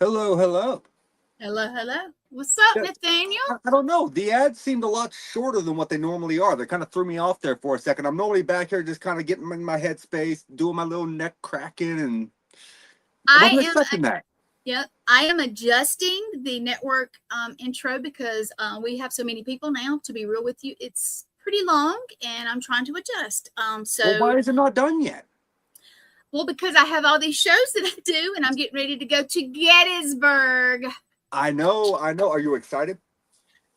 Hello, hello. Hello, hello. What's up, Yeah, Nathaniel? I don't know. The ads seemed a lot shorter than what they normally are. They kind of threw me off there for a second. I'm normally back here just kind of getting in my headspace, doing my little neck cracking, and I I wasn't am, expecting that. yep, I am adjusting the network intro because we have so many people now. To be real with you, it's pretty long, and I'm trying to adjust. Well, why is it not done yet? Well, because I have all these shows that I do, and I'm getting ready to go to Gettysburg. I know, I know. Are you excited?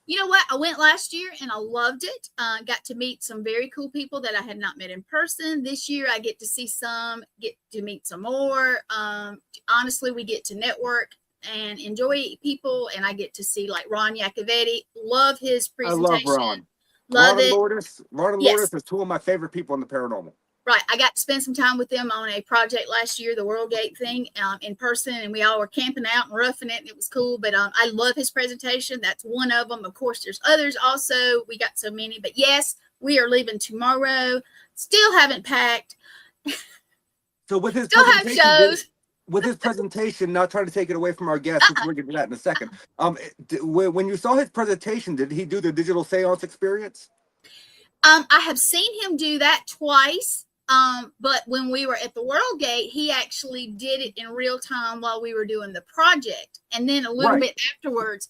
You know what? I went last year and I loved it. Got to meet some very cool people that I had not met in person. This year, I get to see some, get to meet some more. Honestly, we get to network and enjoy people, and I get to see like Ron Yacovetti. Love his I love presentation. Ron. Love it. Ron and Yes. Lourdes is two of my favorite people in the paranormal. Right. I got to spend some time with them on a project last year, the World Gate thing, in person, and we all were camping out and roughing it, and it was cool. But I love his presentation. That's one of them. Of course, there's others also. We got so many. But yes, we are leaving tomorrow. Still haven't packed. So with his Still have shows. With his presentation, not trying to take it away from our guest, which we'll get to that in a second. When you saw his presentation, did he do the digital seance experience? I have seen him do that twice. But when we were at the World Gate, he actually did it in real time while we were doing the project. And then a little bit afterwards,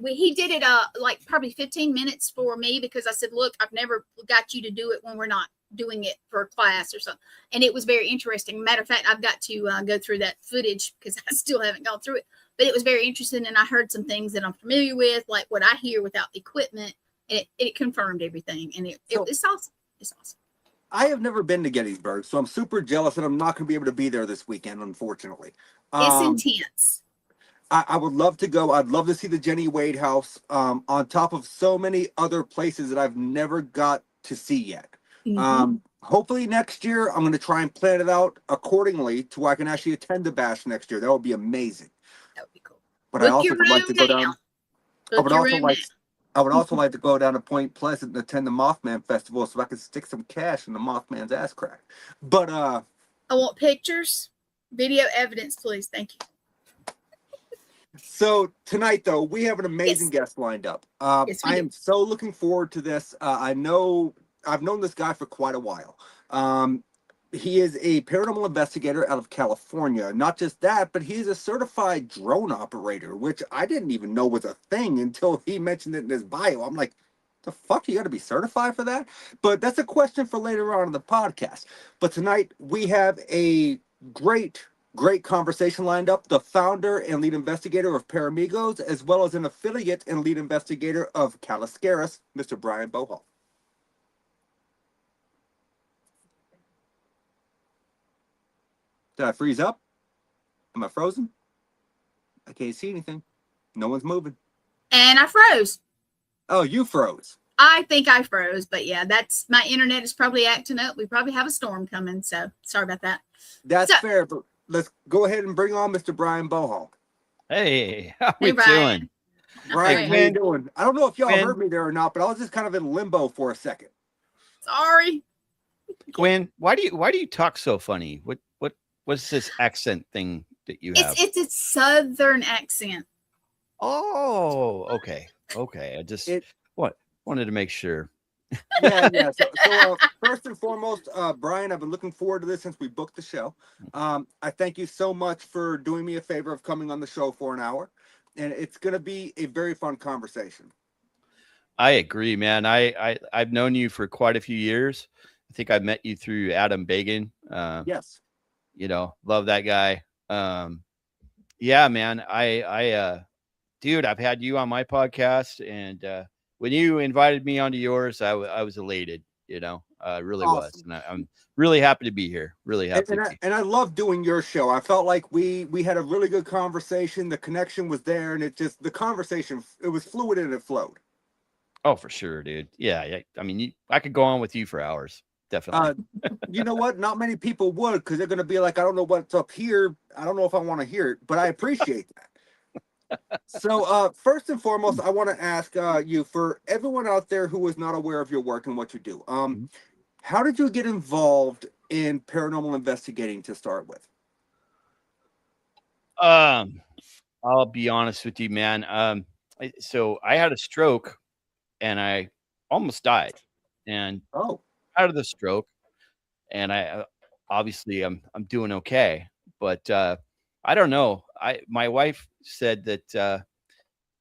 he did it like probably 15 minutes for me because I said, look, I've never got you to do it when we're not doing it for a class or something. And it was very interesting. Matter of fact, I've got to go through that footage because I still haven't gone through it. But it was very interesting. And I heard some things that I'm familiar with, like what I hear without equipment. And it confirmed everything. And it's awesome. It's awesome. I have never been to Gettysburg, so I'm super jealous that I'm not going to be able to be there this weekend, unfortunately. It's intense. I would love to go. I'd love to see the Jenny Wade house on top of so many other places that I've never got to see yet. Hopefully next year, I'm going to try and plan it out accordingly to where I can actually attend the bash next year. That would be amazing. That would be cool. But I also would like to go down. I would also like to go down to Point Pleasant and attend the Mothman Festival so I can stick some cash in the Mothman's ass crack. But I want pictures, video evidence, please. Thank you. So tonight, though, we have an amazing guest lined up. Yes, I am so looking forward to this. I know I've known this guy for quite a while. He is a paranormal investigator out of California. Not just that, but he's a certified drone operator, which I didn't even know was a thing until he mentioned it in his bio. I'm like, the fuck, you got to be certified for that? But that's a question for later on in the podcast. But tonight we have a great conversation lined up. The founder and lead investigator of Paramigos, as well as an affiliate and lead investigator of Caliscaris, Mr. Bryan Bohall. Did I freeze up? Am I frozen? I can't see anything. No one's moving. And I froze. Oh, you froze. I think I froze, but yeah, that's my internet is probably acting up. We probably have a storm coming, so sorry about that. That's fair, but let's go ahead and bring on Mr. Bryan Bohall. Hey, how we doing? Bryan, how you doing? I don't know if y'all heard me there or not, but I was just kind of in limbo for a second. Sorry. Gwen, why do you talk so funny? What's this accent thing that you have? It's a southern accent. Oh, okay. I just wanted to make sure. Yeah. So first and foremost, Bryan, I've been looking forward to this since we booked the show. I thank you so much for doing me a favor of coming on the show for an hour, and it's going to be a very fun conversation. I agree, man. I've known you for quite a few years. I think I met you through Adam Bagan. Yes. Love that guy. Yeah, man. Dude, I've had you on my podcast, and when you invited me onto yours, I was elated. Really was, and I'm really happy to be here. Really happy. And I love doing your show. I felt like we had a really good conversation. The connection was there, and the conversation, it was fluid and it flowed. Oh, for sure, dude. Yeah. I mean, I could go on with you for hours. Definitely. You know what? Not many people would, because they're going to be like, I don't know what's up here. I don't know if I want to hear it, but I appreciate that. So first and foremost, I want to ask you, for everyone out there who is not aware of your work and what you do, how did you get involved in paranormal investigating to start with? I'll be honest with you, man. So I had a stroke and I almost died. And Oh, out of the stroke, and I obviously I'm doing okay, but I don't know. My wife said that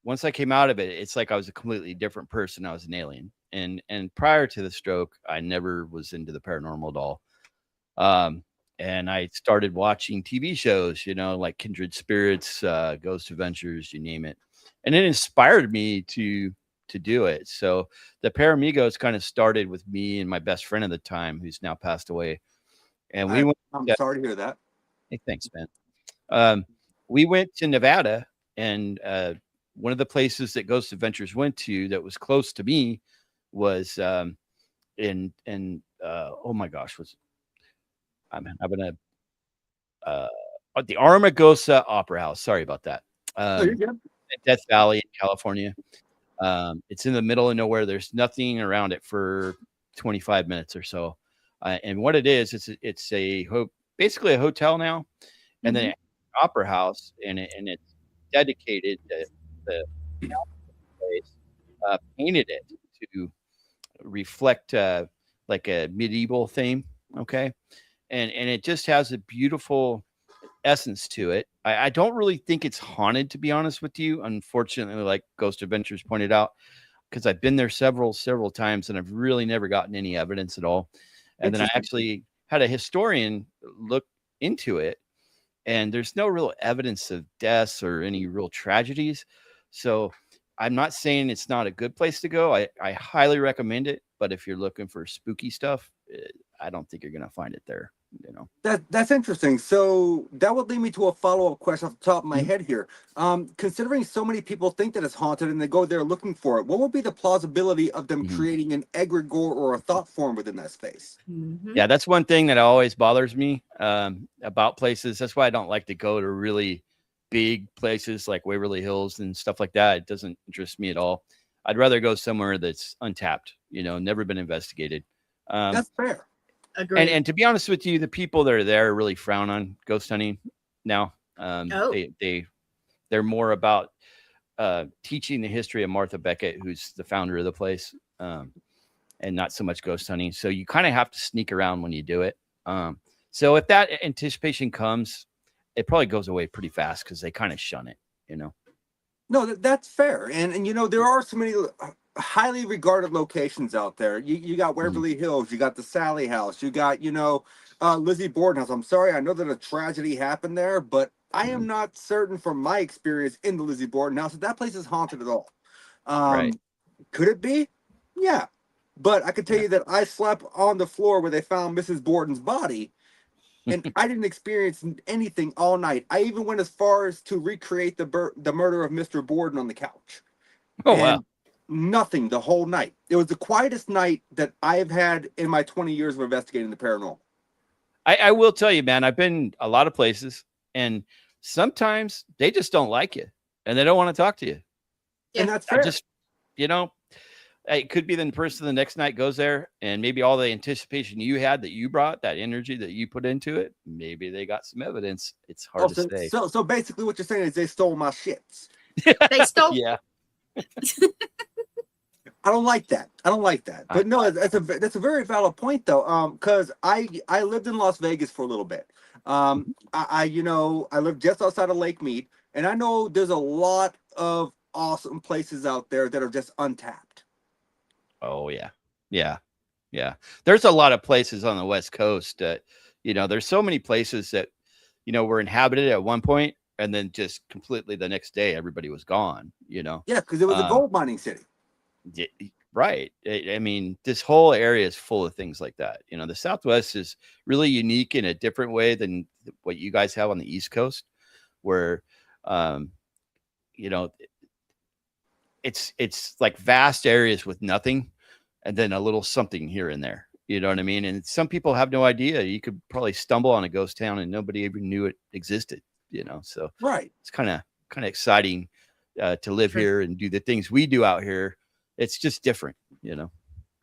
once I came out of it, it's like I was a completely different person. I was an alien. And prior to the stroke, I never was into the paranormal at all. Um, and I started watching TV shows, like Kindred Spirits, Ghost Adventures, you name it, and it inspired me to do it. So the Paramigos kind of started with me and my best friend at the time, who's now passed away, and we went. I'm To, sorry to hear that. hey, thanks, man. We went to Nevada, and one of the places that Ghost Adventures went to that was close to me was in oh my gosh, I'm having the Armagosa Opera House. Sorry about that. You're good. In Death Valley, in California. It's in the middle of nowhere. There's nothing around it for 25 minutes or so. And what it is, it's basically a hotel now, and then an opera house, and it's dedicated to the place, painted it to reflect like a medieval theme. Okay. And it just has a beautiful essence to it. I don't really think it's haunted, to be honest with you. Unfortunately, like Ghost Adventures pointed out, because I've been there several times and I've really never gotten any evidence at all. And then I actually had a historian look into it, and there's no real evidence of deaths or any real tragedies. So I'm not saying it's not a good place to go. I highly recommend it. But if you're looking for spooky stuff, I don't think you're going to find it there. That's interesting. So that would lead me to a follow-up question off the top of my head here. Considering so many people think that it's haunted and they go there looking for it, what would be the plausibility of them creating an egregore or a thought form within that space? Yeah, that's one thing that always bothers me about places. That's why I don't like to go to really big places like Waverly Hills and stuff like that. It doesn't interest me at all. I'd rather go somewhere that's untapped, never been investigated. That's fair. Agreed. And to be honest with you, the people that are there really frown on ghost hunting now. They're more about teaching the history of Martha Beckett, who's the founder of the place, and not so much ghost hunting. So you kind of have to sneak around when you do it. So if that anticipation comes, it probably goes away pretty fast because they kind of shun it, No, that's fair. And there are so many highly regarded locations out there. You got Waverly Hills, you got the Sally House, you got, Lizzie Borden House. I'm sorry, I know that a tragedy happened there, but I am not certain from my experience in the Lizzie Borden House that place is haunted at all. Right. Could it be? Yeah. But I can tell you that I slept on the floor where they found Mrs. Borden's body, and I didn't experience anything all night. I even went as far as to recreate the murder of Mr. Borden on the couch. Oh, wow. Nothing the whole night. It was the quietest night that I've had in my 20 years of investigating the paranormal. I will tell you, man, I've been a lot of places, and sometimes they just don't like you and they don't want to talk to you. Yeah. And that's fair. It could be the person the next night goes there, and maybe all the anticipation you had that you brought, that energy that you put into it, maybe they got some evidence. It's hard to say. So basically what you're saying is they stole my shits. They stole. Yeah. I don't like that. But no, that's a very valid point though. Because I lived in Las Vegas for a little bit. I lived just outside of Lake Mead, and I know there's a lot of awesome places out there that are just untapped. Oh yeah. There's a lot of places on the West Coast that, there's so many places that, were inhabited at one point, and then just completely the next day everybody was gone. Yeah, because it was a gold mining city. Right. I mean, this whole area is full of things like that. The Southwest is really unique in a different way than what you guys have on the East Coast, where, it's like vast areas with nothing, and then a little something here and there. You know what I mean? And some people have no idea. You could probably stumble on a ghost town and nobody even knew it existed. So right. It's kind of exciting to live here and do the things we do out here. It's just different,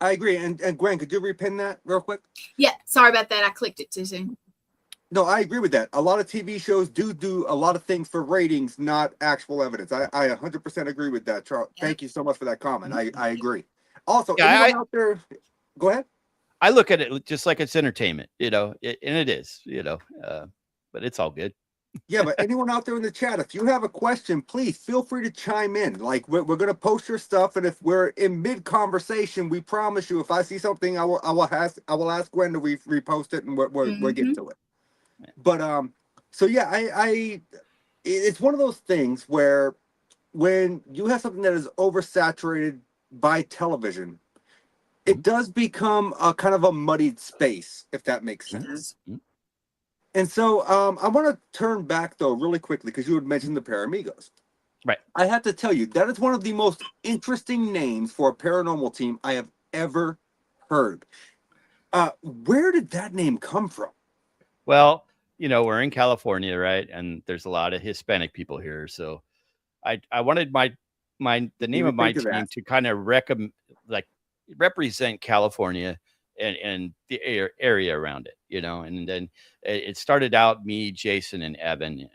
I agree. And Gwen, could you repin that real quick? Yeah, sorry about that. I clicked it too soon. No, I agree with that. A lot of TV shows do a lot of things for ratings, not actual evidence. I 100% agree with that, Charles. Yeah. Thank you so much for that comment. I agree. Also, Yeah, anyone out there, go ahead. I look at it just like it's entertainment, and it is, but it's all good. Yeah, but anyone out there in the chat, if you have a question, please feel free to chime in. Like we're gonna post your stuff, and if we're in mid conversation, we promise you, if I see something, I will ask Gwen to repost it, and we'll get to it. But so yeah, it's one of those things where when you have something that is oversaturated by television, it does become a kind of a muddied space, if that makes sense. And so I want to turn back though really quickly because you had mentioned the Paramigos. Right. I have to tell you, that is one of the most interesting names for a paranormal team I have ever heard. Where did that name come from? Well, we're in California, right? And there's a lot of Hispanic people here. So I wanted the name of my team to kind of represent California and the area around it, and then it started out me, Jason, and Evan,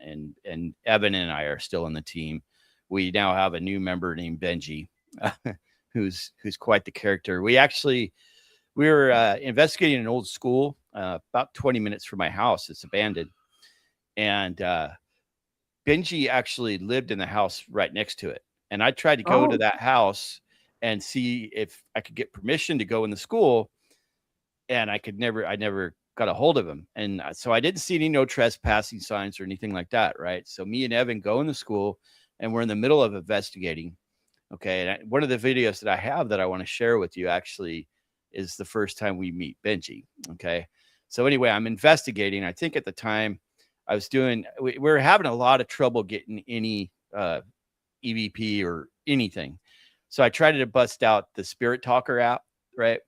and Evan and I are still in the team. We now have a new member named Benji, who's quite the character. We were investigating an old school about 20 minutes from my house. It's abandoned. And Benji actually lived in the house right next to it. And I tried to go to that house and see if I could get permission to go in the school. And I never got a hold of him. And so I didn't see any no trespassing signs or anything like that. Right. So me and Evan go in the school and we're in the middle of investigating. Okay. And one of the videos that I have that I want to share with you actually is the first time we meet Benji. Okay. So anyway, I'm investigating. I think at the time I was we were having a lot of trouble getting any EVP or anything. So I tried to bust out the Spirit Talker app. Right.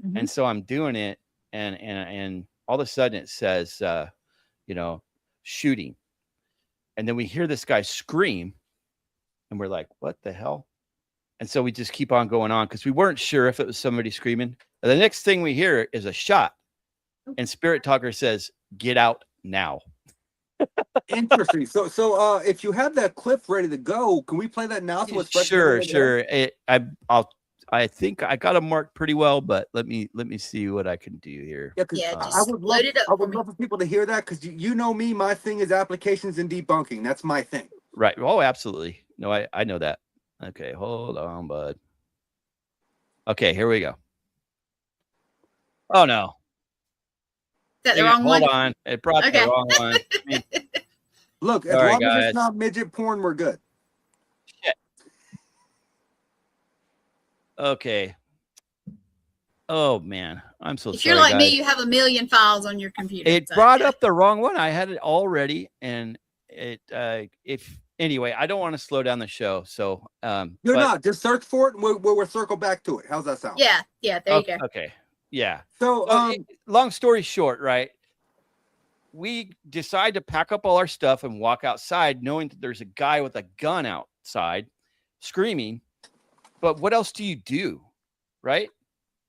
Mm-hmm. And so I'm doing it. And all of a sudden it says, shooting. And then we hear this guy scream and we're like, what the hell? And so we just keep on going on because we weren't sure if it was somebody screaming. And the next thing we hear is a shot. And Spirit Talker says, get out now. Interesting. So if you have that clip ready to go, can we play that now? So it's sure. I think I got them marked pretty well, but let me see what I can do here. Yeah, I would love for people to hear that because you know me, my thing is applications and debunking. That's my thing. Right. Oh, absolutely. No, I know that. Okay, hold on, bud. Okay, here we go. Oh no. Is that the wrong one? Hold on. It brought the wrong one. Look, as long as it's not midget porn, we're good. Shit. Okay. Oh man, I'm so sorry. If you're like me, you have a million files on your computer. It brought up the wrong one. I had it already, and anyway, I don't want to slow down the show. So you're not. Just search for it, and we'll circle back to it. How's that sound? Yeah. There you go. Okay. Yeah. So long story short, right? We decide to pack up all our stuff and walk outside, knowing that there's a guy with a gun outside screaming. But what else do you do, right?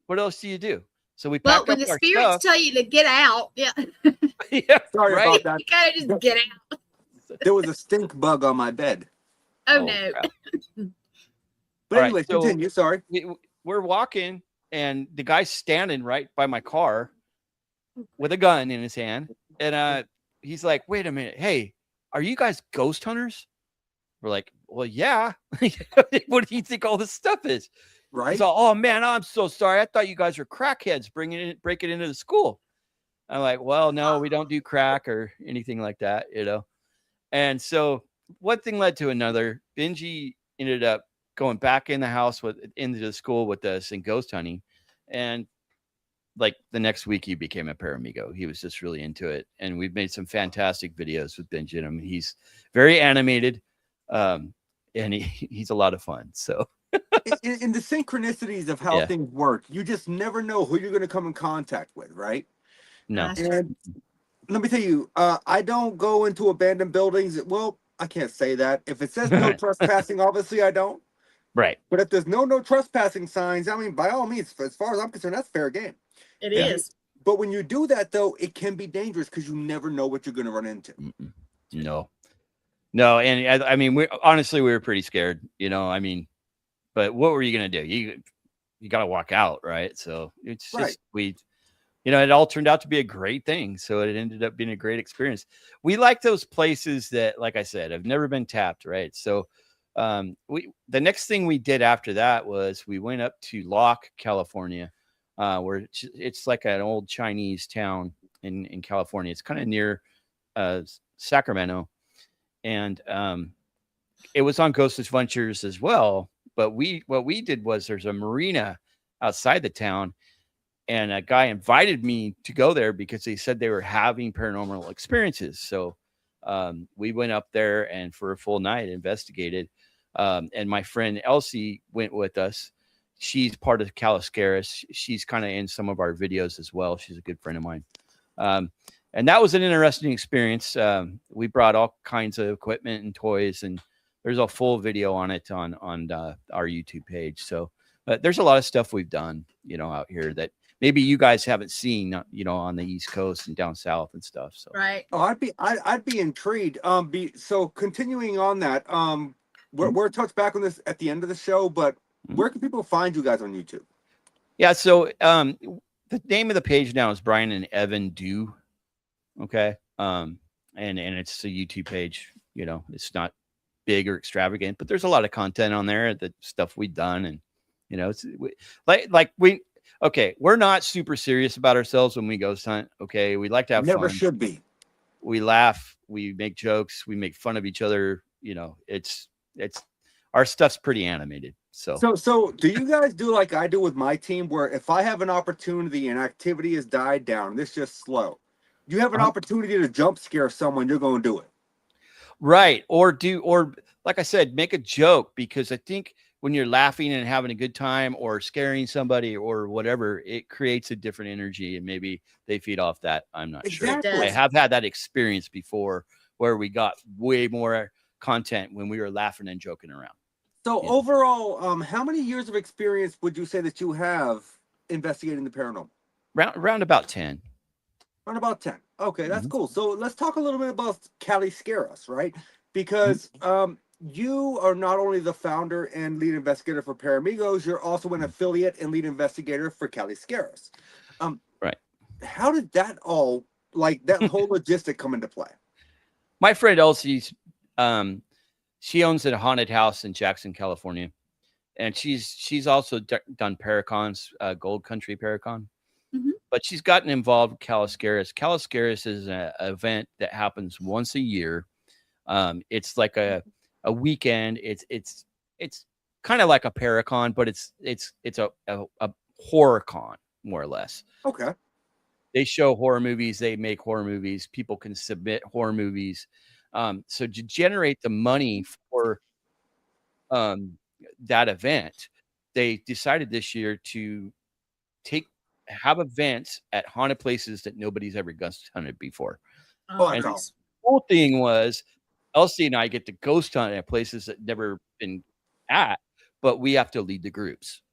What else do you do? So we pack up our stuff. When the spirits tell you to get out, yeah, sorry about that. You gotta just get out. There was a stink bug on my bed. Oh no. But anyway, continue. Sorry. We're walking, and the guy's standing right by my car with a gun in his hand. And he's like, wait a minute. Hey, are you guys ghost hunters? We're like, well, yeah. What do you think all this stuff is? Right. So, oh man, I'm so sorry. I thought you guys were crackheads breaking into the school. I'm like, well, no, we don't do crack or anything like that, And so one thing led to another. Benji ended up going back in the house into the school with us and ghost hunting. And like the next week he became a paramigo. He was just really into it. And we've made some fantastic videos with Benji. I mean, he's very animated. And he's a lot of fun. So in the synchronicities of how things work, you just never know who you're going to come in contact with, right? No. And let me tell you, I don't go into abandoned buildings. Well, I can't say that. If it says no trespassing, obviously I don't. Right. But if there's no trespassing signs, I mean, by all means, as far as I'm concerned, that's fair game. It is. but when you do that though, it can be dangerous because you never know what you're going to run into. No, and I mean, we were pretty scared, you know. I mean, but what were you going to do? You got to walk out, right? So it's just you know, it all turned out to be a great thing. So it ended up being a great experience. We like those places that, like I said, have never been tapped, right? So the next thing we did after that was we went up to Locke, California, where it's like an old Chinese town in California. It's kind of near Sacramento. And it was on Ghost Adventures as well. But what we did was there's a marina outside the town, and a guy invited me to go there because they said they were having paranormal experiences. So we went up there and for a full night investigated. And my friend Elsie went with us. She's part of Caliscaris. She's kind of in some of our videos as well. She's a good friend of mine. And that was an interesting experience. We brought all kinds of equipment and toys, and there's a full video on it on our YouTube page. So there's a lot of stuff we've done, you know, out here that maybe you guys haven't seen, you know, on the East Coast and down south and stuff. So right. Oh, I'd be intrigued. So continuing on that, we're touch back on this at the end of the show, but where can people find you guys on YouTube? Yeah, so the name of the page now is Bryan and Evan Do. Okay. And it's a YouTube page, you know, it's not big or extravagant, but there's a lot of content on there, the stuff we've done. And, you know, it's we're not super serious about ourselves when we ghost hunt. Okay. We like to have Never fun. should be. We laugh, we make jokes, we make fun of each other. You know, it's our stuff's pretty animated. So do you guys do like I do with my team, where if I have an opportunity and activity has died down, this just slow, you have an opportunity to jump scare someone, you're going to do it. Right. Or like I said, make a joke, because I think when you're laughing and having a good time or scaring somebody or whatever, it creates a different energy, and maybe they feed off that. I'm not sure. I have had that experience before where we got way more content when we were laughing and joking around. So overall, how many years of experience would you say that you have investigating the paranormal? Around about 10. Around about 10. Okay, that's cool. So let's talk a little bit about Caliscaris, right? Because you are not only the founder and lead investigator for Paramigos, you're also an affiliate and lead investigator for Caliscaris. Right. How did that all, like that whole logistic come into play? My friend Elsie's, she owns a haunted house in Jackson, California, and she's also done Paracons, Gold Country Paracon. But she's gotten involved with Caliscaris. Caliscaris is an event that happens once a year. It's like a weekend. It's kind of like a Paracon, but it's a horror con, more or less. Okay. They show horror movies. They make horror movies. People can submit horror movies. So to generate the money for that event, they decided this year to have events at haunted places that nobody's ever ghost hunted before. And the cool thing was, Elsie and I get to ghost hunt at places that never been at, but we have to lead the groups.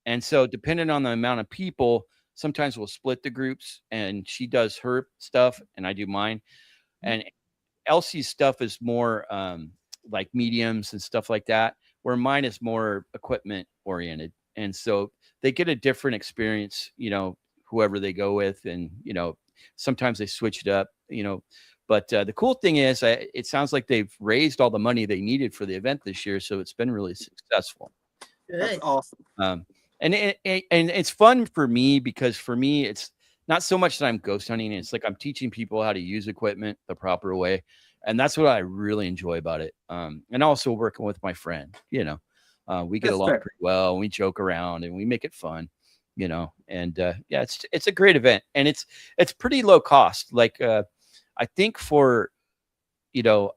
And so depending on the amount of people, sometimes we'll split the groups, and she does her stuff and I do mine. And Elsie's stuff is more like mediums and stuff like that, where mine is more equipment oriented. And so they get a different experience, you know, whoever they go with. And, you know, sometimes they switch it up, you know. But the cool thing is, it sounds like they've raised all the money they needed for the event this year. So it's been really successful. Good. That's awesome. And it's fun for me, because for me, it's not so much that I'm ghost hunting. It's like I'm teaching people how to use equipment the proper way. And that's what I really enjoy about it. And also working with my friend, you know. We get along pretty well, and we joke around and we make it fun, you know. And yeah, it's a great event, and it's pretty low cost. Like I think for, you know,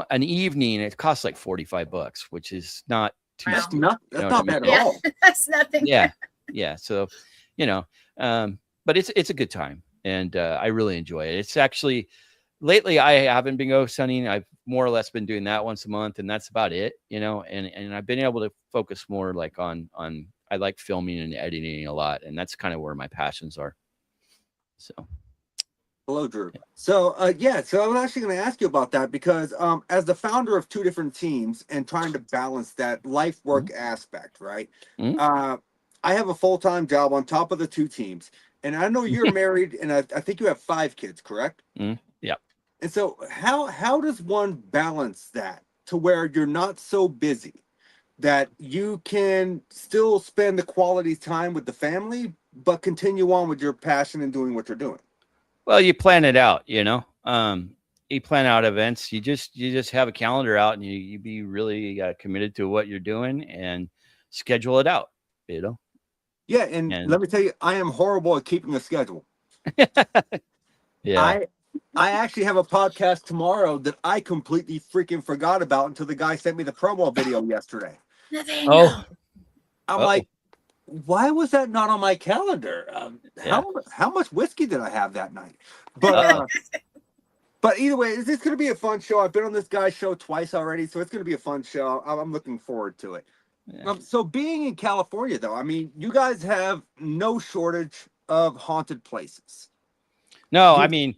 an evening, it costs like $45, which is not too that's steep, not bad at all. That's nothing. Yeah. So, you know, but it's a good time, and I really enjoy it. It's actually, lately I haven't been ghost hunting. I've more or less been doing that once a month, and that's about it, you know. And I've been able to focus more like on I like filming and editing a lot, and that's kind of where my passions are. So Hello, Drew. So, so I was actually going to ask you about that because as the founder of two different teams and trying to balance that life work aspect, right? Mhm. I have a full-time job on top of the two teams. And I know you're married and I think you have 5 kids, correct? Yeah. And so how does one balance that to where you're not so busy that you can still spend the quality time with the family, but continue on with your passion and doing what you're doing? Well, you plan it out, you know. You plan out events. You just have a calendar out, and you be really committed to what you're doing and schedule it out, you know. Yeah, and let And me tell you, I am horrible at keeping a schedule. yeah. I actually have a podcast tomorrow that I completely freaking forgot about until the guy sent me the promo video yesterday. Nathaniel. Oh. I'm Uh-oh. like, why was that not on my calendar? Yeah. How much whiskey did I have that night? But either way, it's going to be a fun show. I've been on this guy's show twice already, so it's going to be a fun show. I'm looking forward to it. Yeah. So being in California, though, I mean, you guys have no shortage of haunted places. No, I mean,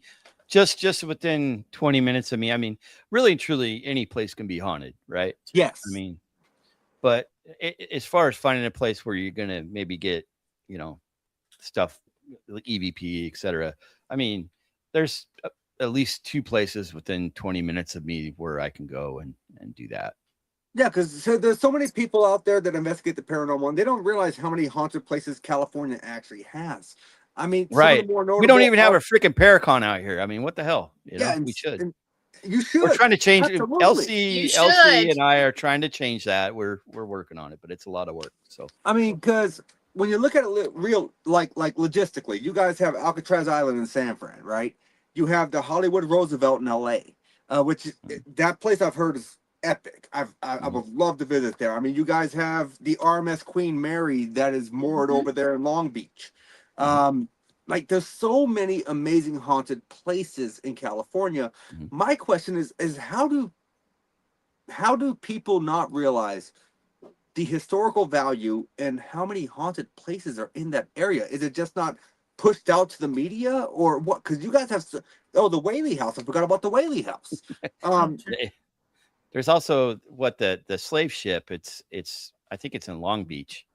just within 20 minutes of me. I mean, really and truly, any place can be haunted, right? Yes. I mean, but as far as finding a place where you're gonna maybe get, you know, stuff like EVP, etc. I mean, there's at least 2 places within 20 minutes of me where I can go and do that. Yeah, because there's so many people out there that investigate the paranormal, and they don't realize how many haunted places California actually has. I mean, Right. some of the more notable, We don't even have a freaking Paracon out here. I mean, what the hell? You know, yeah, we should. You should. We're trying to change it. Absolutely. Elsie and I are trying to change that. We're working on it, but it's a lot of work. So I mean, because when you look at it real, like logistically, you guys have Alcatraz Island in San Fran, right? You have the Hollywood Roosevelt in LA, which that place I've heard is epic. I would love to visit there. I mean, you guys have the RMS Queen Mary that is moored over there in Long Beach. Like there's so many amazing haunted places in California. My question is how do people not realize the historical value and how many haunted places are in that area? Is it just not pushed out to the media or what? Because you guys have the Whaley House. I forgot about the Whaley House. There's also what the slave ship. It's I think it's in Long Beach.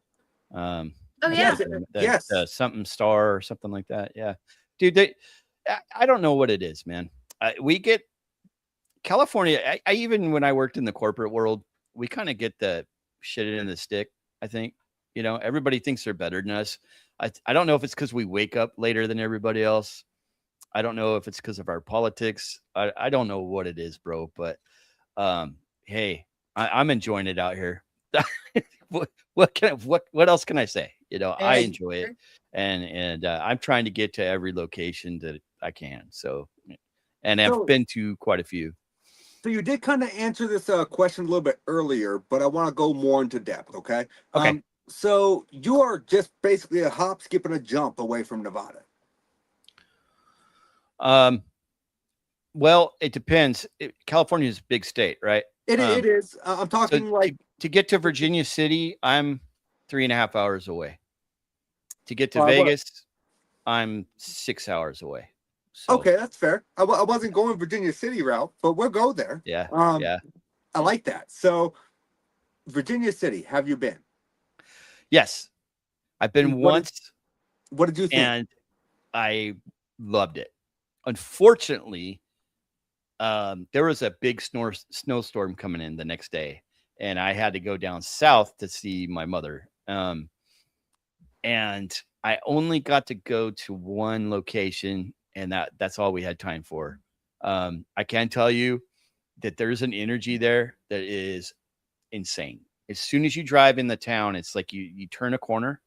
Yes. Something Star or something like that. Yeah, dude. I don't know what it is, man. We get California. I even when I worked in the corporate world, we kind of get the shit in the stick. I think, you know, everybody thinks they're better than us. I don't know if it's because we wake up later than everybody else. I don't know if it's because of our politics. I don't know what it is, bro. But hey, I'm enjoying it out here. What else can I say? You know, I enjoy it, and I'm trying to get to every location that I can. So, and I've been to quite a few. So you did kind of answer this question a little bit earlier, but I want to go more into depth. Okay. Okay. So you are just basically a hop, skip, and a jump away from Nevada. Well, it depends. California is a big state, right? It is. I'm talking so like to get to Virginia City, I'm 3.5 hours away. To get to Vegas, I'm 6 hours away. So, okay, that's fair. I wasn't going Virginia City route, but we'll go there. Yeah. Yeah. I like that. So, Virginia City, have you been? Yes, I've been once. What did you think? And I loved it. Unfortunately, there was a big snowstorm coming in the next day, and I had to go down south to see my mother. And I only got to go to one location, and that's all we had time for. I can tell you that there's an energy there that is insane. As soon as you drive in the town, it's like you turn a corner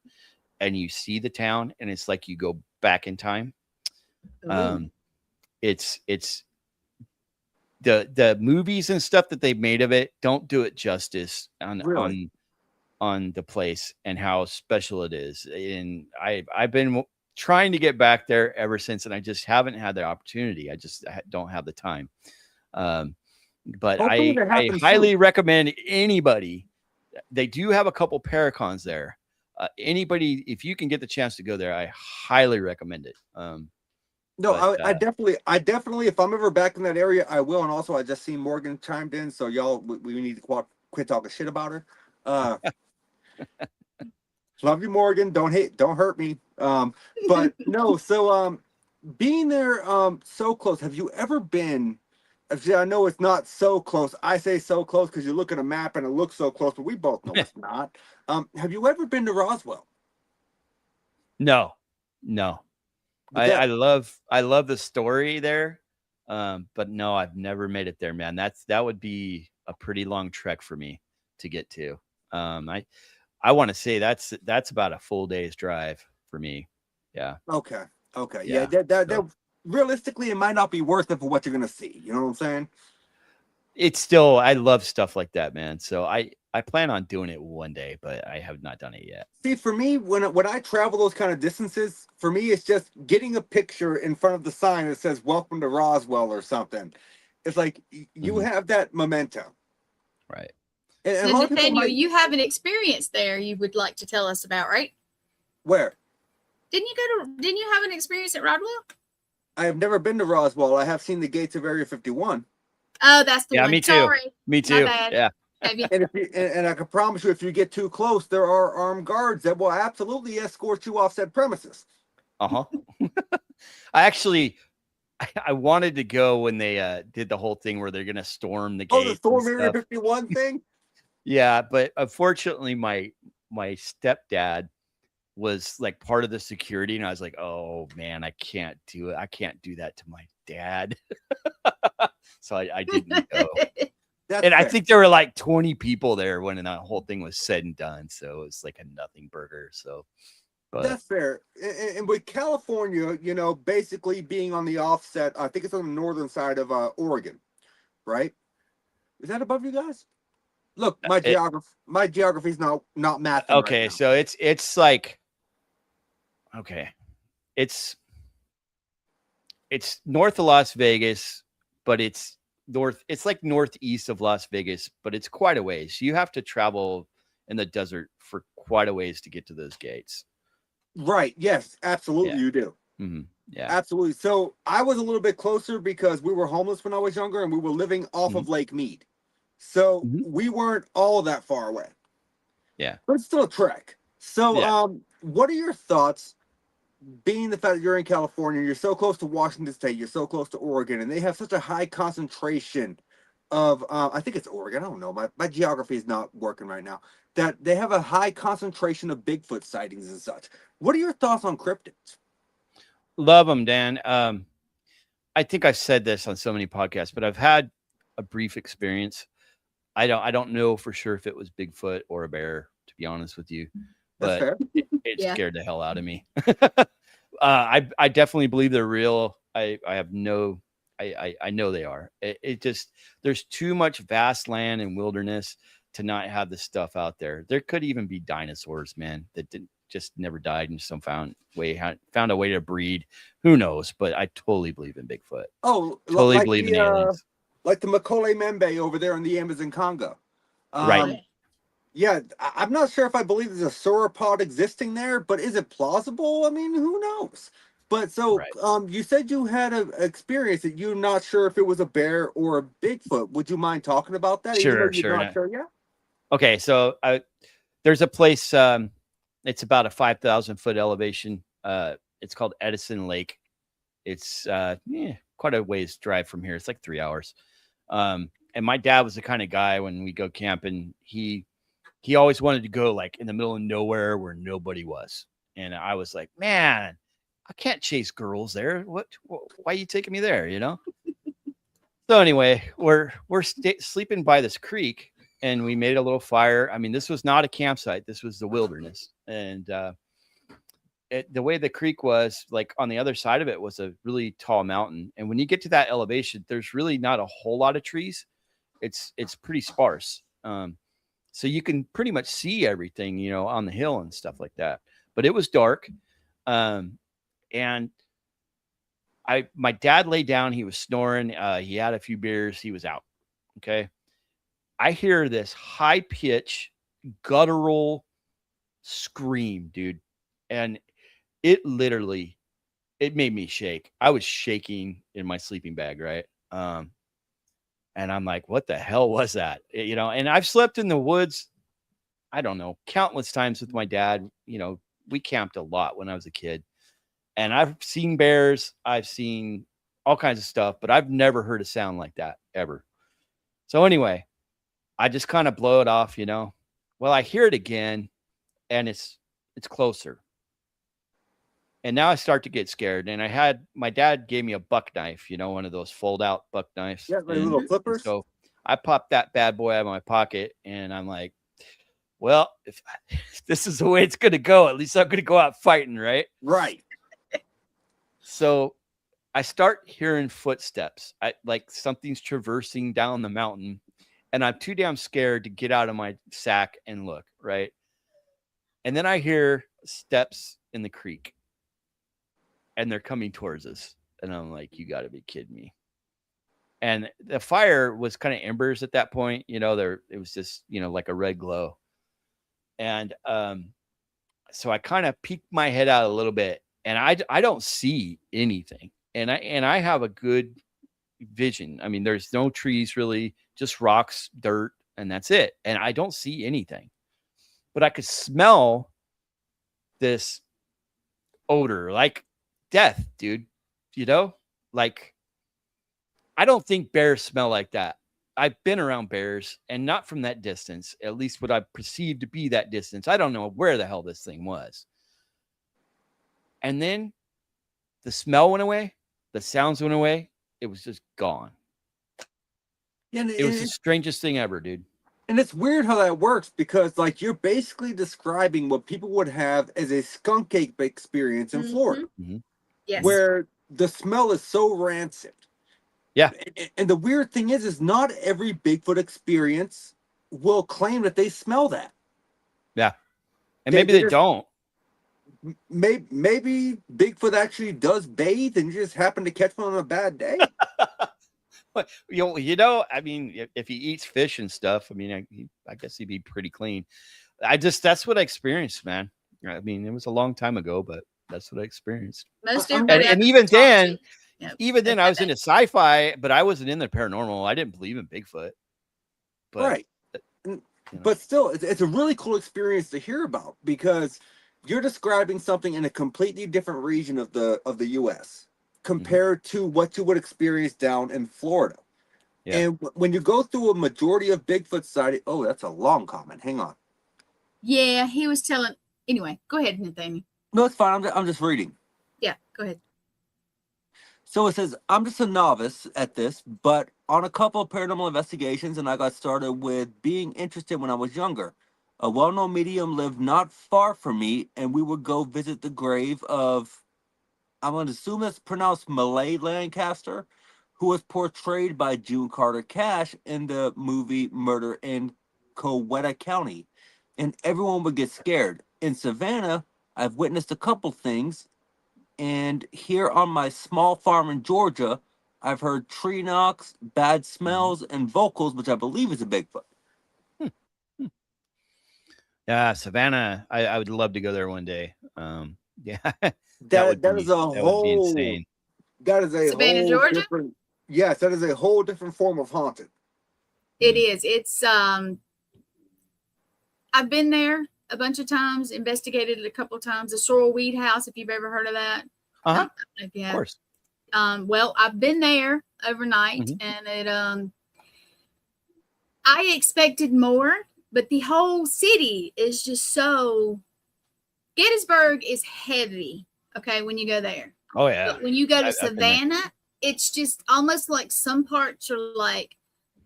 and you see the town, and it's like you go back in time. It's the movies and stuff that they've made of it don't do it justice on the place and how special it is. And I've been trying to get back there ever since, and I just haven't had the opportunity. I just don't have the time. But I highly recommend anybody. They do have a couple Paracons there. Anybody, if you can get the chance to go there, I highly recommend it. No, But I definitely, if I'm ever back in that area, I will. And also, I just seen Morgan chimed in, so y'all, we need to quit talking shit about her. Uh, love you, Morgan. Don't hurt me. But no, so being there, so close. Have you ever been? Actually, I know it's not so close. I say so close because you look at a map and it looks so close, but we both know it's not. Have you ever been to Roswell? no. But that, I love the story there. But no, I've never made it there, man. That would be a pretty long trek for me to get to. I want to say that's about a full day's drive for me. Yeah. okay, yeah. Yeah. That realistically, it might not be worth it for what you're gonna see. You know what I'm saying? It's still, I love stuff like that, man. So I plan on doing it one day, but I have not done it yet. See, for me, when I travel those kind of distances, for me, it's just getting a picture in front of the sign that says "Welcome to Roswell" or something. It's like you have that memento. Right. And So a lot of people Nathaniel, might, you have an experience there you would like to tell us about, right? where Didn't you have an experience at Rodwell? I have never been to Roswell. I have seen the gates of Area 51. Oh, that's the Yeah, one. me too. Sorry. Me too. bad. Yeah. Have you? And and I can promise you, if you get too close, there are armed guards that will absolutely escort you off said premises. Uh-huh. I wanted to go when they did the whole thing where they're gonna storm the Oh, gate. the Storm Area 51 thing? Yeah, but unfortunately my stepdad was like part of the security, and I was like, oh man, I can't do it. I can't do that to my dad. So I didn't go. That's And I fair. think there were like 20 people there when that whole thing was said and done. So it was like a nothing burger. So, but That's fair. And with California, you know, basically being on the offset, I think it's on the northern side of Oregon, right? Is that above you guys? Look, my geography's not mathing right okay. now. So it's like, okay. It's north of Las Vegas, but it's like northeast of Las Vegas, but it's quite a ways. You have to travel in the desert for quite a ways to get to those gates. Right. Yes, absolutely. Yeah. You do. Mm-hmm. Yeah. Absolutely. So I was a little bit closer because we were homeless when I was younger and we were living off of Lake Mead. So we weren't all that far away. Yeah. But it's still a trek. So Yeah. what are your thoughts, being the fact that you're in California, you're so close to Washington State, you're so close to Oregon, and they have such a high concentration of, I think it's Oregon, I don't know, my geography is not working right now, that they have a high concentration of Bigfoot sightings and such. What are your thoughts on cryptids? Love them, Dan. I think I've said this on so many podcasts, but I've had a brief experience. I don't know for sure if it was Bigfoot or a bear, to be honest with you, That's but fair. it Yeah. scared the hell out of me. I definitely believe they're real. I know they are. It just, there's too much vast land and wilderness to not have this stuff out there. There could even be dinosaurs, man, that just never died and found a way to breed. Who knows? But I totally believe in Bigfoot. Oh, Totally like believe in aliens. like the Macaulay Membe over there in the Amazon Congo. Right. Yeah, I'm not sure if I believe there's a sauropod existing there, but is it plausible? I mean, who knows? But so, Right. you said you had an experience that you're not sure if it was a bear or a Bigfoot. Would you mind talking about that? Even though you're not sure yet? Okay, so there's a place. It's about a 5,000 foot elevation. It's called Edison Lake. It's quite a ways drive from here. It's like 3 hours. And my dad was the kind of guy, when we go camping, he always wanted to go like in the middle of nowhere where nobody was. And I was like, man, I can't chase girls there. Why are you taking me there? You know? So anyway, we're sleeping by this creek, and we made a little fire. I mean, this was not a campsite. This was the wilderness. And the way the creek was, like on the other side of it was a really tall mountain. And when you get to that elevation, there's really not a whole lot of trees. It's pretty sparse. So you can pretty much see everything, you know, on the hill and stuff like that. But it was dark. And my dad lay down, he was snoring. He had a few beers, he was out. Okay. I hear this high pitch guttural scream, dude. And it literally it made me shake. I was shaking in my sleeping bag, right? And I'm like, what the hell was that? You know, and I've slept in the woods, I don't know, countless times with my dad. You know, we camped a lot when I was a kid. And I've seen bears, I've seen all kinds of stuff, but I've never heard a sound like that ever. So anyway, I just kind of blow it off, you know. Well, I hear it again, and it's closer. And now I start to get scared. And my dad gave me a buck knife, you know, one of those fold out buck knives. Yeah, like little flippers. So I popped that bad boy out of my pocket, and I'm like, well, if this is the way it's going to go, at least I'm going to go out fighting, right? Right. So I start hearing footsteps. Like something's traversing down the mountain, and I'm too damn scared to get out of my sack and look, right? And then I hear steps in the creek, and they're coming towards us. And I'm like, you got to be kidding me. And the fire was kind of embers at that point. You know, it was just, you know, like a red glow. And so I kind of peeked my head out a little bit, and I don't see anything. And I have a good vision. I mean, there's no trees really, just rocks, dirt, and that's it. And I don't see anything. But I could smell this odor, like death, dude. You know, like, I don't think bears smell like that. I've been around bears, and not from that distance, at least what I perceived to be that distance. I don't know where the hell this thing was. And then the smell went away, the sounds went away. It was just gone. Yeah, it was the strangest thing ever, dude. And it's weird how that works, because like you're basically describing what people would have as a skunk ape experience in Florida. Mm-hmm. Yes. Where the smell is so rancid. Yeah. And the weird thing is not every Bigfoot experience will claim that they smell that. Yeah. And maybe they don't. Maybe Bigfoot actually does bathe and you just happen to catch one on a bad day. You know, I mean, if he eats fish and stuff, I mean, I guess he'd be pretty clean. That's what I experienced, man. I mean, it was a long time ago, but that's what I experienced. Most and even then, I was into sci-fi, but I wasn't in the paranormal. I didn't believe in Bigfoot. But, right. But still, it's a really cool experience to hear about, because you're describing something in a completely different region of the U.S. compared to what you would experience down in Florida. Yeah. And when you go through a majority of Bigfoot sighting, oh, that's a long comment. Hang on. Yeah, he was telling. Anyway, go ahead, Nathaniel. No, it's fine. I'm just reading. Yeah, go ahead. So it says, I'm just a novice at this, but on a couple of paranormal investigations, and I got started with being interested when I was younger. A well-known medium lived not far from me, and we would go visit the grave of, I'm going to assume it's pronounced Malay Lancaster, who was portrayed by June Carter Cash in the movie Murder in Coweta County. And everyone would get scared. In Savannah, I've witnessed a couple things. And here on my small farm in Georgia, I've heard tree knocks, bad smells, and vocals, which I believe is a Bigfoot. Yeah, Savannah. I would love to go there one day. Yeah, that is a whole insane. That is a Savannah, whole Georgia? Different. Yes, that is a whole different form of haunted. It is. It's I've been there a bunch of times, investigated it a couple of times. The Sorrel Weed House, if you've ever heard of that. Uh-huh. If you have. Of course. Well, I've been there overnight, and it I expected more, but the whole city is just so. Gettysburg is heavy. Okay, when you go there. Oh yeah. But when you go to Savannah, it's just almost like some parts are like,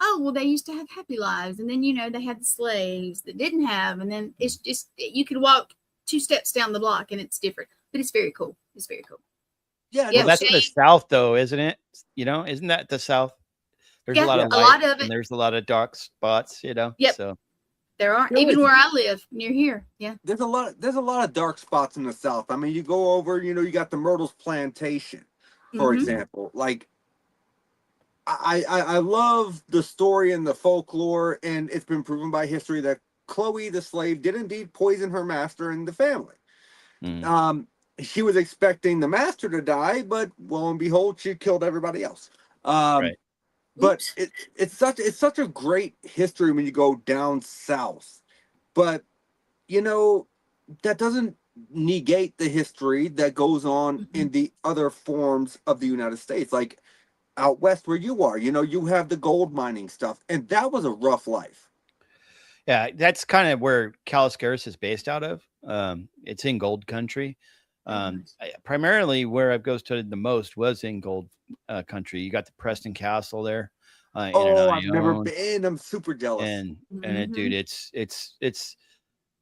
oh, well, they used to have happy lives, and then they had the slaves that didn't have, and then it's just you could walk 2 steps down the block and it's different, but it's very cool. It's very cool. Yeah, well, that's in the South, though, isn't it? Isn't that the South? There's a lot of light, of it, and there's a lot of dark spots. Yep. So there are, even where I live near here. Yeah, there's a lot of dark spots in the South. I mean, you go over, you got the Myrtles Plantation, for example. Like, I love the story and the folklore, and it's been proven by history that Chloe the slave did indeed poison her master and the family. he was expecting the master to die, but lo and behold, she killed everybody else. Right. But Oops. it's such a great history when you go down south. But you know, that doesn't negate the history that goes on in the other forms of the United States, like out west where you are. You know, you have the gold mining stuff, and that was a rough life. Yeah, that's kind of where Caliscaris is based out of. It's in gold country. Primarily where I've ghosted the most was in gold country. You got the Preston Castle there. In Oh, I've never Ione. been. I'm super jealous. And dude, it's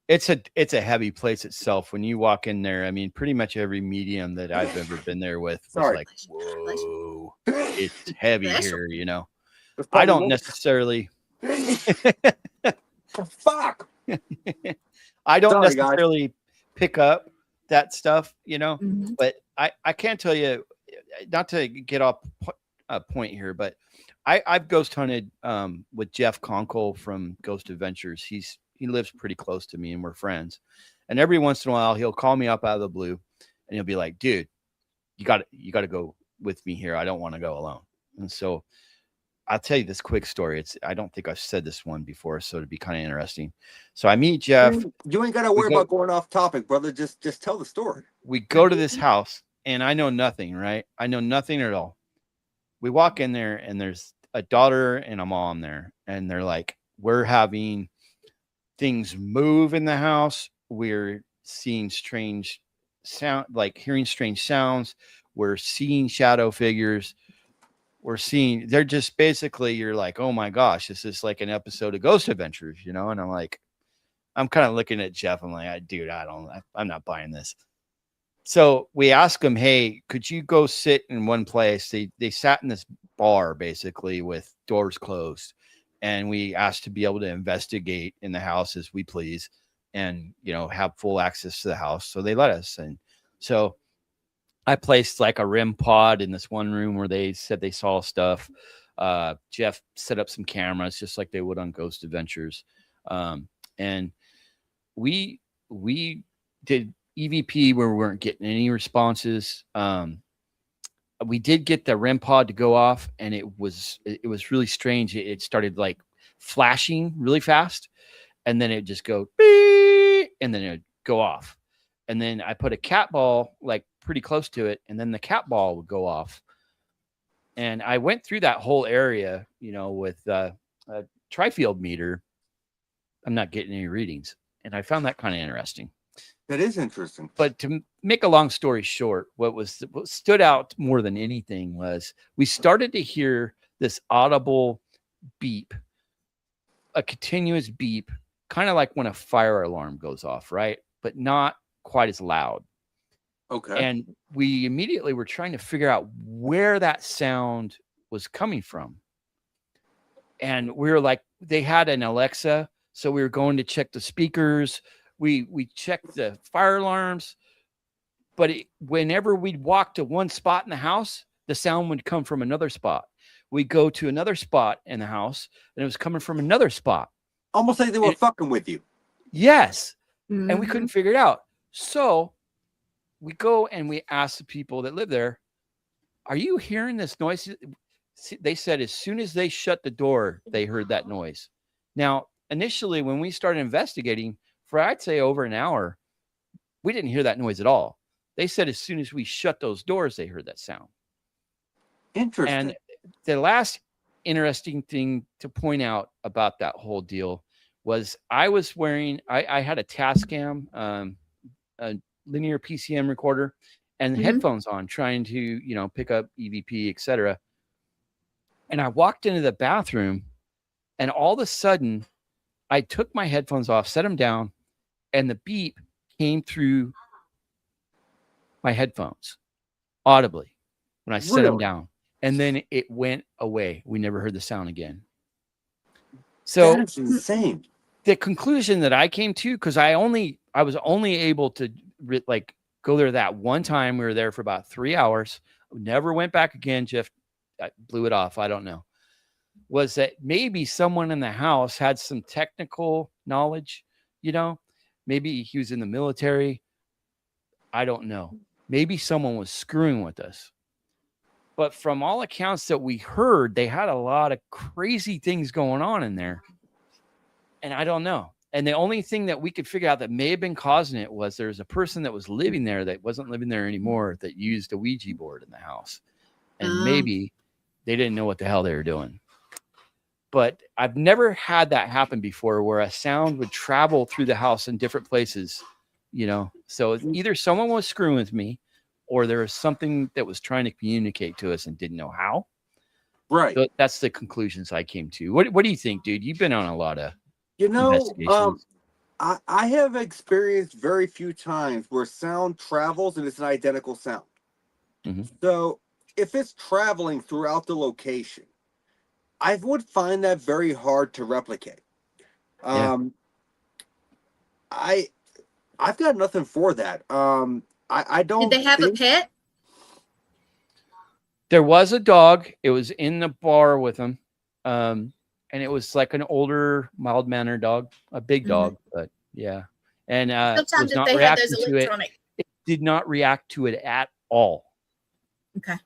a heavy place itself. When you walk in there, I mean, pretty much every medium that I've ever been there with was Sorry. like, whoa, it's heavy here, you know. That's I probably don't more- necessarily Fuck. I don't Sorry, guys. necessarily pick up that stuff, you know, Mhm. but I can't tell you, not to get off a point here, but I've ghost hunted with Jeff Conkle from Ghost Adventures. He lives pretty close to me and we're friends. And every once in a while he'll call me up out of the blue and he'll be like, dude, you got to go with me here. I don't want to go alone. And so I'll tell you this quick story. I don't think I've said this one before, so it'd be kind of interesting. So I meet Jeff. You ain't got to worry about going off topic, brother. Just tell the story. We go to this house and I know nothing, right? I know nothing at all. We walk in there and there's a daughter and a mom there. And they're like, we're having things move in the house. We're seeing strange sound, like hearing strange sounds. We're seeing shadow figures. They're just basically, you're like, oh my gosh, this is like an episode of Ghost Adventures, you know? And I'm kind of looking at Jeff. I'm like, dude, I'm not buying this. So we asked him, hey, could you go sit in one place? They sat in this bar basically with doors closed. And we asked to be able to investigate in the house as we please and, you know, have full access to the house. So they let us. And so I placed like a REM pod in this one room where they said they saw stuff. Jeff set up some cameras just like they would on Ghost Adventures. And we did EVP where we weren't getting any responses. We did get the REM pod to go off and it was really strange. It started like flashing really fast and then it just go beep, and then it would go off. And then I put a cat ball like pretty close to it and then the cat ball would go off. And I went through that whole area, you know, with a tri-field meter. I'm not getting any readings. And I found that kind of interesting. That is interesting. But to make a long story short, what stood out more than anything was we started to hear this audible beep, a continuous beep, kind of like when a fire alarm goes off, right? But not quite as loud. Okay. And we immediately were trying to figure out where that sound was coming from. And we were like, they had an Alexa, so we were going to check the speakers. We checked the fire alarms, but whenever we'd walk to one spot in the house, the sound would come from another spot. We'd go to another spot in the house, and it was coming from another spot. Almost like they were fucking with you. Yes. Mm-hmm. And we couldn't figure it out. So we go and we ask the people that live there, are you hearing this noise? They said as soon as they shut the door, they heard that noise. Now, initially, when we started investigating, for I'd say over an hour, we didn't hear that noise at all. They said as soon as we shut those doors, they heard that sound. Interesting. And the last interesting thing to point out about that whole deal was I was wearing, I had a Tascam, a linear PCM recorder and headphones on trying to, you know, pick up EVP, etc. And I walked into the bathroom and all of a sudden I took my headphones off, set them down, and the beep came through my headphones audibly when I set them down. And then it went away. We never heard the sound again. So that's insane. The conclusion that I came to, because I was only able to like go there that one time. We were there for about 3 hours. Never went back again. Jeff blew it off. I don't know. Was that maybe someone in the house had some technical knowledge, you know, maybe he was in the military. I don't know. maybe someone was screwing with us. But from all accounts that we heard, they had a lot of crazy things going on in there. And I don't know. And the only thing that we could figure out that may have been causing it was there's a person that was living there that wasn't living there anymore that used a Ouija board in the house. And maybe they didn't know what the hell they were doing. But I've never had that happen before where a sound would travel through the house in different places, you know. So either someone was screwing with me or there was something that was trying to communicate to us and didn't know how. Right. So that's the conclusions I came to. What do you think, dude? You've been on a lot of investigations. I have experienced very few times where sound travels and it's an identical sound. So if it's traveling throughout the location, I would find that very hard to replicate. I've got nothing for that. I don't. Did they have a pet? There was a dog. It was in the bar with them. And it was like an older, mild-mannered dog, a big dog, but yeah. And sometimes if they had those electronic, it did not react to it at all. Okay.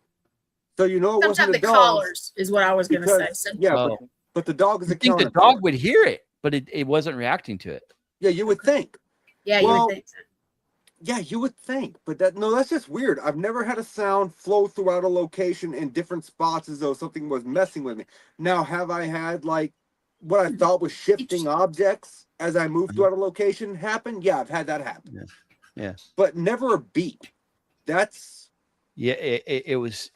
So you know, sometimes the collars is what I was going to say. So, yeah, but the dog is a think the dog would hear it, but it wasn't reacting to it. Yeah, you would think. Yeah, you would think so. Yeah, you would think, but that's just weird. I've never had a sound flow throughout a location in different spots as though something was messing with me. Now, have I had like what I thought was shifting objects as I moved throughout a location happen? Yeah, I've had that happen. Yeah. But never a beat. That's it was.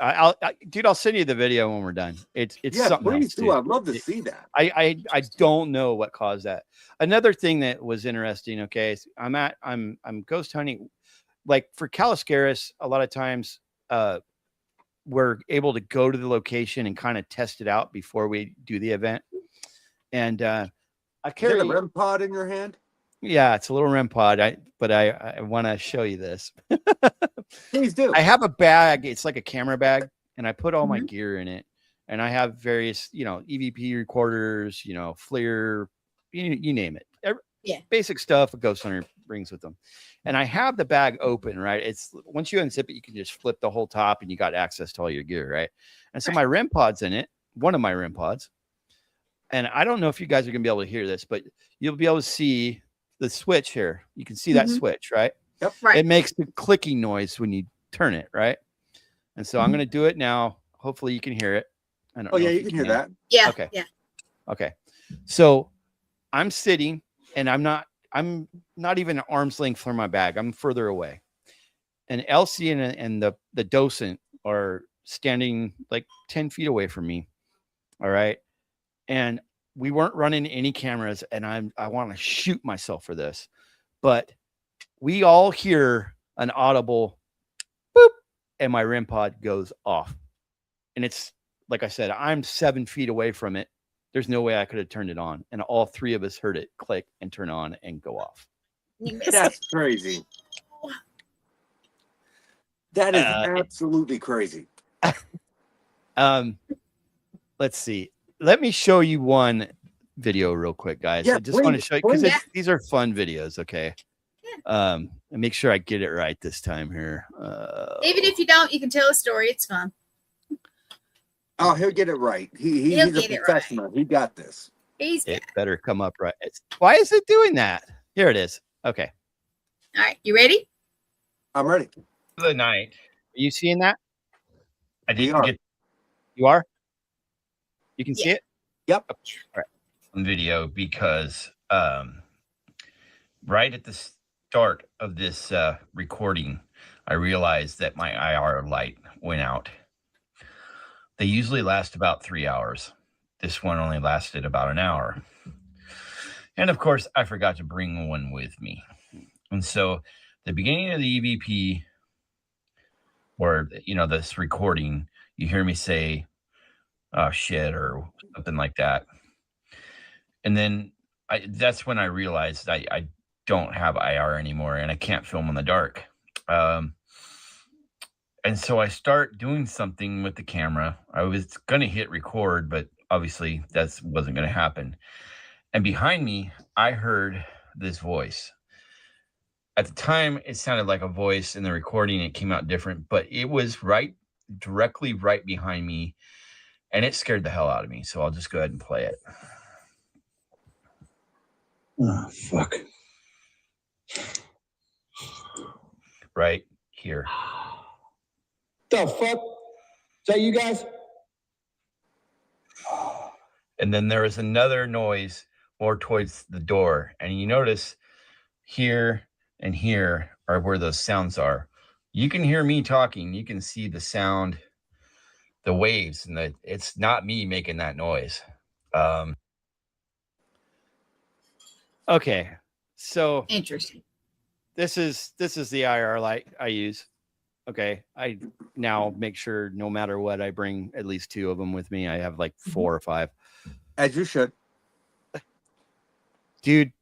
Dude, I'll send you the video when we're done. It's something else. Please do. I'd love to see that. I don't know what caused that. Another thing that was interesting. Okay, I'm ghost hunting, like for Caliscaris. A lot of times, we're able to go to the location and kind of test it out before we do the event. And I carry a REM pod in your hand. Yeah, it's a little REM pod. I want to show you this. Please do. I have a bag. It's like a camera bag, and I put all my gear in it. And I have various, EVP recorders, FLIR, you name it. Basic stuff a ghost hunter brings with them. And I have the bag open, right? It's once you unzip it, you can just flip the whole top, and you got access to all your gear, right? And so my REM pod's in it. One of my REM pods. And I don't know if you guys are gonna be able to hear this, but you'll be able to see the switch here. You can see that switch, right? Yep. Right. It makes the clicking noise when you turn it, right? And so I'm going to do it now. Hopefully you can hear it. I don't know you can hear that. Yeah. Okay. Yeah. Okay. So I'm sitting and I'm not even an arm's length from my bag. I'm further away. And Elsie and the docent are standing like 10 feet away from me. All right. And we weren't running any cameras, and I want to shoot myself for this, but we all hear an audible boop, and my REM pod goes off. And it's like I said, I'm 7 feet away from it. There's no way I could have turned it on, and all three of us heard it click and turn on and go off. That's crazy. That is absolutely crazy. Let's see. Let me show you one video real quick, guys. I just want to show you because these are fun videos. Okay. And make sure I get it right this time here. Even if you don't, you can tell a story. It's fun. Oh, he'll get it right. He's a professional. He got this. It better come up right. Why is it doing that? Here it is. Okay. All right. You ready? I'm ready. The night. Are you seeing that? I didn't get. You are? You can see it? Yep. Okay. All right. On video because right at the start of this recording, I realized that my IR light went out. They usually last about 3 hours. This one only lasted about an hour. And of course, I forgot to bring one with me. And so the beginning of the EVP, or, this recording, you hear me say, oh shit, or something like that. And then that's when I realized I don't have IR anymore and I can't film in the dark. And so I start doing something with the camera. I was going to hit record, but obviously that wasn't going to happen. And behind me, I heard this voice. At the time, it sounded like a voice. In the recording, it came out different, but it was directly right behind me, and it scared the hell out of me. So I'll just go ahead and play it. Oh, fuck. Right here. The fuck? Is that you guys? And then there was another noise more towards the door. And you notice here and here are where those sounds are. You can hear me talking. You can see the sound, the waves, and it's not me making that noise. Okay. So Interesting. this is the IR light I use. Okay. I now make sure no matter what, I bring at least 2 of them with me. I have like 4 or 5. As you should. Dude,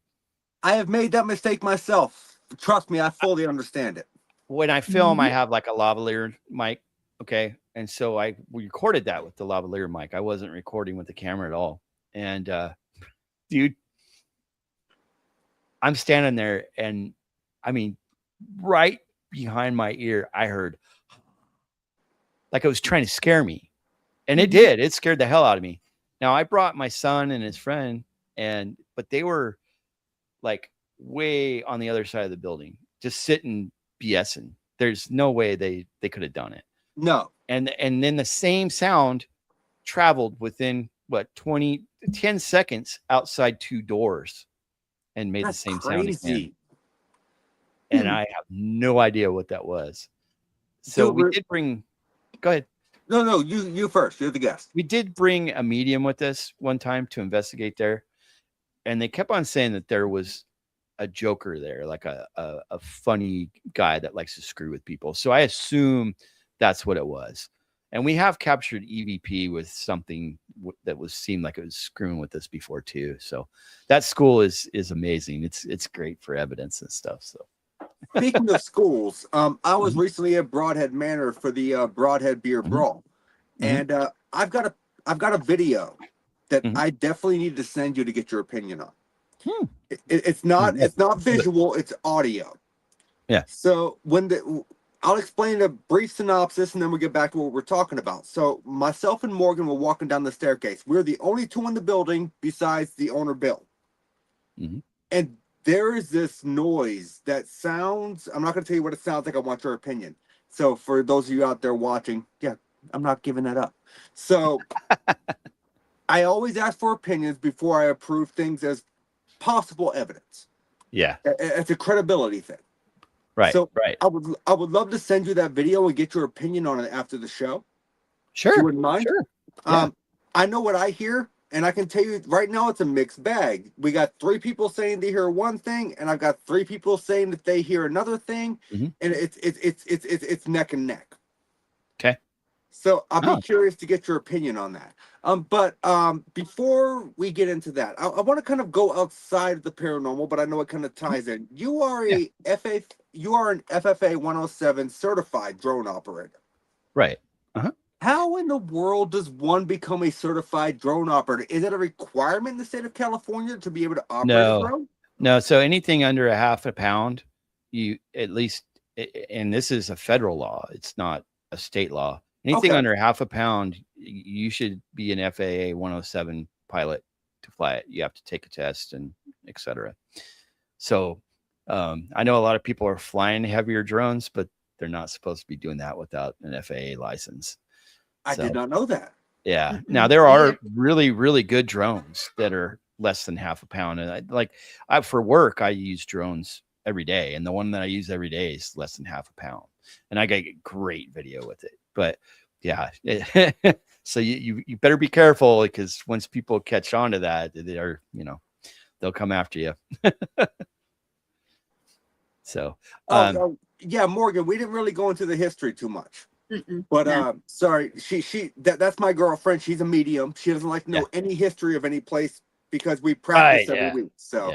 I have made that mistake myself. Trust me, I fully understand it. when I film, I have like a lavalier mic. Okay. And so I recorded that with the lavalier mic. I wasn't recording with the camera at all. And dude, I'm standing there, and I mean, right behind my ear, I heard like it was trying to scare me. And it did. It scared the hell out of me. Now, I brought my son and his friend, but they were like way on the other side of the building, just sitting BSing. There's no way they could have done it. No. And then the same sound traveled within 10 seconds outside 2 doors and made That's the same crazy. sound again. And I have no idea what that was. So we did bring, go ahead. No, you first. You're the guest. We did bring a medium with us one time to investigate there. And they kept on saying that there was a joker there, like a funny guy that likes to screw with people. So I assume that's what it was. And we have captured EVP with something that seemed like it was screwing with us before too. So that school is amazing. It's great for evidence and stuff. So Speaking of schools, I was recently at Broadhead Manor for the Broadhead Beer Brawl, and I've got a video that I definitely need to send you to get your opinion on. It's not visual, it's audio. Yeah. So I'll explain a brief synopsis, and then we'll get back to what we're talking about. So myself and Morgan were walking down the staircase. We're the only 2 in the building besides the owner, Bill. And there is this noise that sounds, I'm not going to tell you what it sounds like. I want your opinion. So for those of you out there watching, yeah, I'm not giving that up. So I always ask for opinions before I approve things as possible evidence. yeah, It's a credibility thing. right. So right. I would love to send you that video and get your opinion on it after the show. Sure. If you wouldn't mind? Sure. Yeah. I know what I hear, and I can tell you right now it's a mixed bag. We got 3 people saying they hear one thing, and I've got 3 people saying that they hear another thing, and it's neck and neck. Okay. So I'll be curious to get your opinion on that. But before we get into that, I want to kind of go outside of the paranormal, but I know it kind of ties in. You are an FFA 107 certified drone operator. Right. How in the world does one become a certified drone operator? Is it a requirement in the state of California to be able to operate a drone? No. So anything under a half a pound, you at least, and this is a federal law. It's not a state law. Anything under half a pound, you should be an FAA 107 pilot to fly it. You have to take a test and etc. So I know a lot of people are flying heavier drones, but they're not supposed to be doing that without an FAA license. I did not know that. Yeah. Now there are really, really good drones that are less than half a pound. And for work, I use drones every day. And the one that I use every day is less than half a pound. And I get great video with it. But yeah, so you better be careful, because once people catch on to that, they're, they'll come after you. So, yeah, Morgan, we didn't really go into the history too much. But sorry, that's my girlfriend. She's a medium. She doesn't like to know any history of any place because we practice every week. So,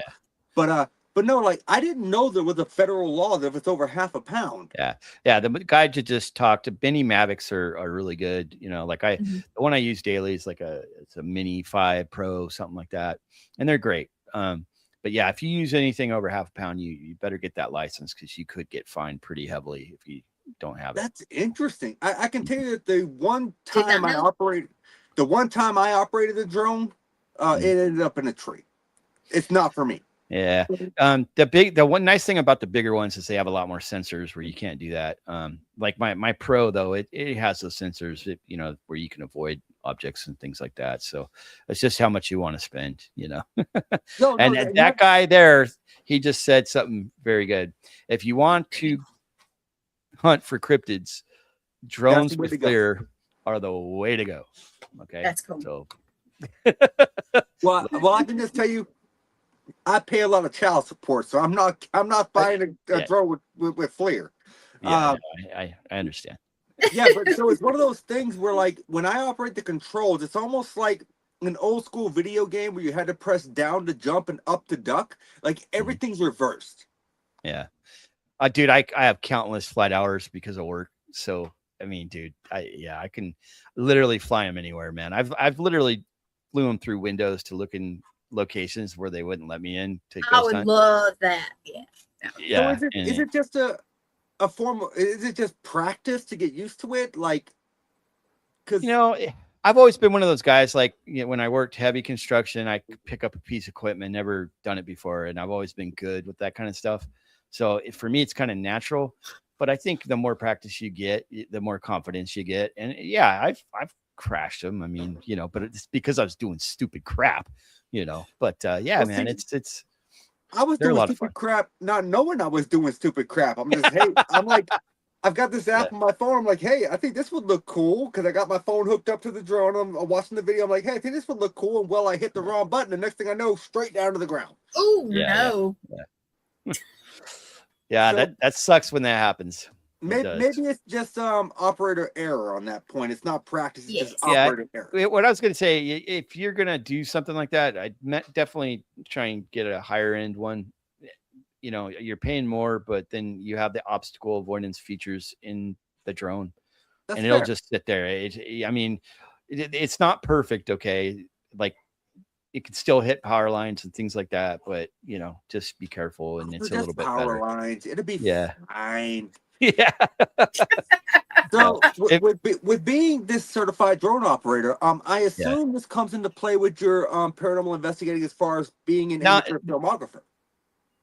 but no, like I didn't know there was a federal law that if it's over half a pound. Yeah. The guy to just talk to Benny Mavics are really good. The one I use daily is it's a Mini 5 Pro, something like that, and they're great. But But yeah, if you use anything over half a pound, you better get that license, because you could get fined pretty heavily if you don't have it. That's interesting. I can tell you that the one Did not time I know. operated a drone, it ended up in a tree. It's not for me. Yeah. The one nice thing about the bigger ones is they have a lot more sensors where you can't do that. Like my Pro though, it has those sensors, where you can avoid objects and things like that. So it's just how much you want to spend, And that guy there, he just said something very good. If you want to hunt for cryptids, drones with FLIR are the way to go. Okay. That's cool. So well, I can just tell you, I pay a lot of child support, so I'm not buying a drone with FLIR. Yeah, I understand. Yeah, but so it's one of those things where, like, when I operate the controls, it's almost like an old school video game where you had to press down to jump and up to duck. Like, everything's reversed. Yeah. Dude, I have countless flight hours because of work. So, I mean, dude, I can literally fly them anywhere, man. I've literally flew them through windows to look in locations where they wouldn't let me in to I would love that. Yeah. Yeah. So is it just a form of, is it just practice to get used to it? Like, because I've always been one of those guys, like, when I worked heavy construction, I could pick up a piece of equipment, never done it before, and I've always been good with that kind of stuff. So for me, it's kind of natural. But I think the more practice you get, the more confidence you get. And yeah, I've crashed them. I mean, but it's because I was doing stupid crap, But yeah, well, man, it's. I was doing stupid crap, not knowing I was doing stupid crap. I'm just, hey, I'm like, I've got this app on my phone. I'm like, hey, I think this would look cool, because I got my phone hooked up to the drone. I'm watching the video. I'm like, hey, I think this would look cool. And well, I hit the wrong button. The next thing I know, straight down to the ground. Oh, no. Yeah, so, that sucks when that happens. Maybe it's just operator error on that point. It's not practice, it's just operator error. What I was going to say, if you're going to do something like that, I'd definitely try and get a higher end one. You're paying more, but then you have the obstacle avoidance features in the drone. That's and fair. It'll just sit there. It's not perfect, okay? Like, it can still hit power lines and things like that, but just be careful, and it's a little bit power better. Lines. It'll be fine. Yeah. So with being this certified drone operator, I assume this comes into play with your paranormal investigating as far as being an amateur filmographer.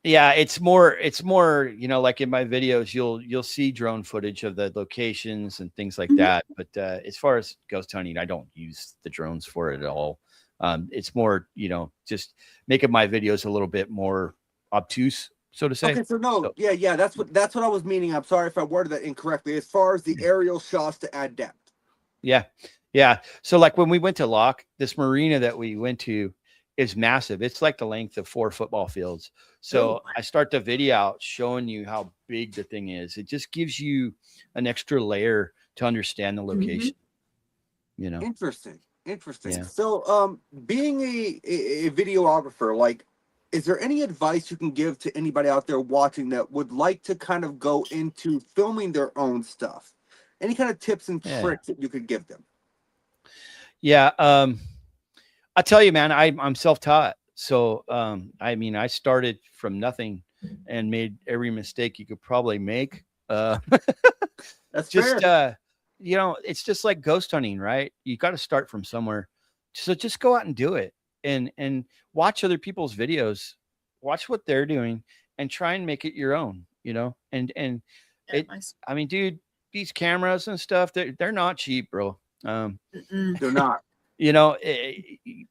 Yeah, it's more, like in my videos, you'll see drone footage of the locations and things like that. But as far as ghost hunting, I don't use the drones for it at all. It's more, just making my videos a little bit more obtuse, so to say. Okay, that's what I was meaning. I'm sorry if I worded that incorrectly. As far as the aerial shots to add depth. Yeah. So like when we went to Locke, this marina that we went to is massive. It's like the length of 4 football fields. So I start the video out showing you how big the thing is. It just gives you an extra layer to understand the location. Interesting. Yeah. So being a videographer, like, is there any advice you can give to anybody out there watching that would like to kind of go into filming their own stuff? Any kind of tips and tricks that you could give them? Yeah. I'll tell you, man, I'm self-taught. So, I started from nothing and made every mistake you could probably make. That's just, fair. it's just like ghost hunting, right? You got to start from somewhere. So just go out and do it and watch other people's videos, watch what they're doing and try and make it your own, nice. Dude, these cameras and stuff, they're not cheap, bro. They're not.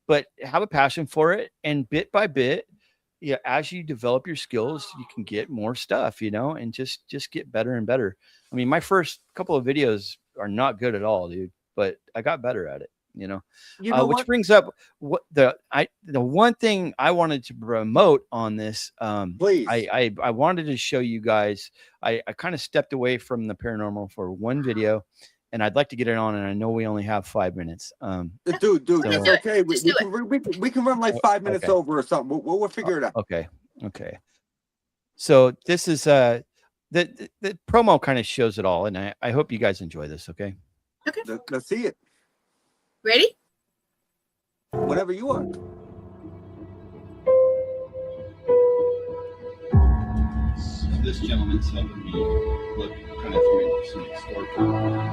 But have a passion for it, and bit by bit, as you develop your skills, you can get more stuff, and just get better and better. My first couple of videos are not good at all, dude, but I got better at it, which brings up the one thing I wanted to promote on this. Please. I wanted to show you guys, I kind of stepped away from the paranormal for one video, and I'd like to get it on, and I know we only have 5 minutes. Dude, it's okay. We can run like 5 minutes over or something. We'll figure it out. Okay. So this is the promo kind of shows it all, and I hope you guys enjoy this. Okay. Let's see it. Ready? Whenever you are. this gentleman's helping me look kind of through some extortion.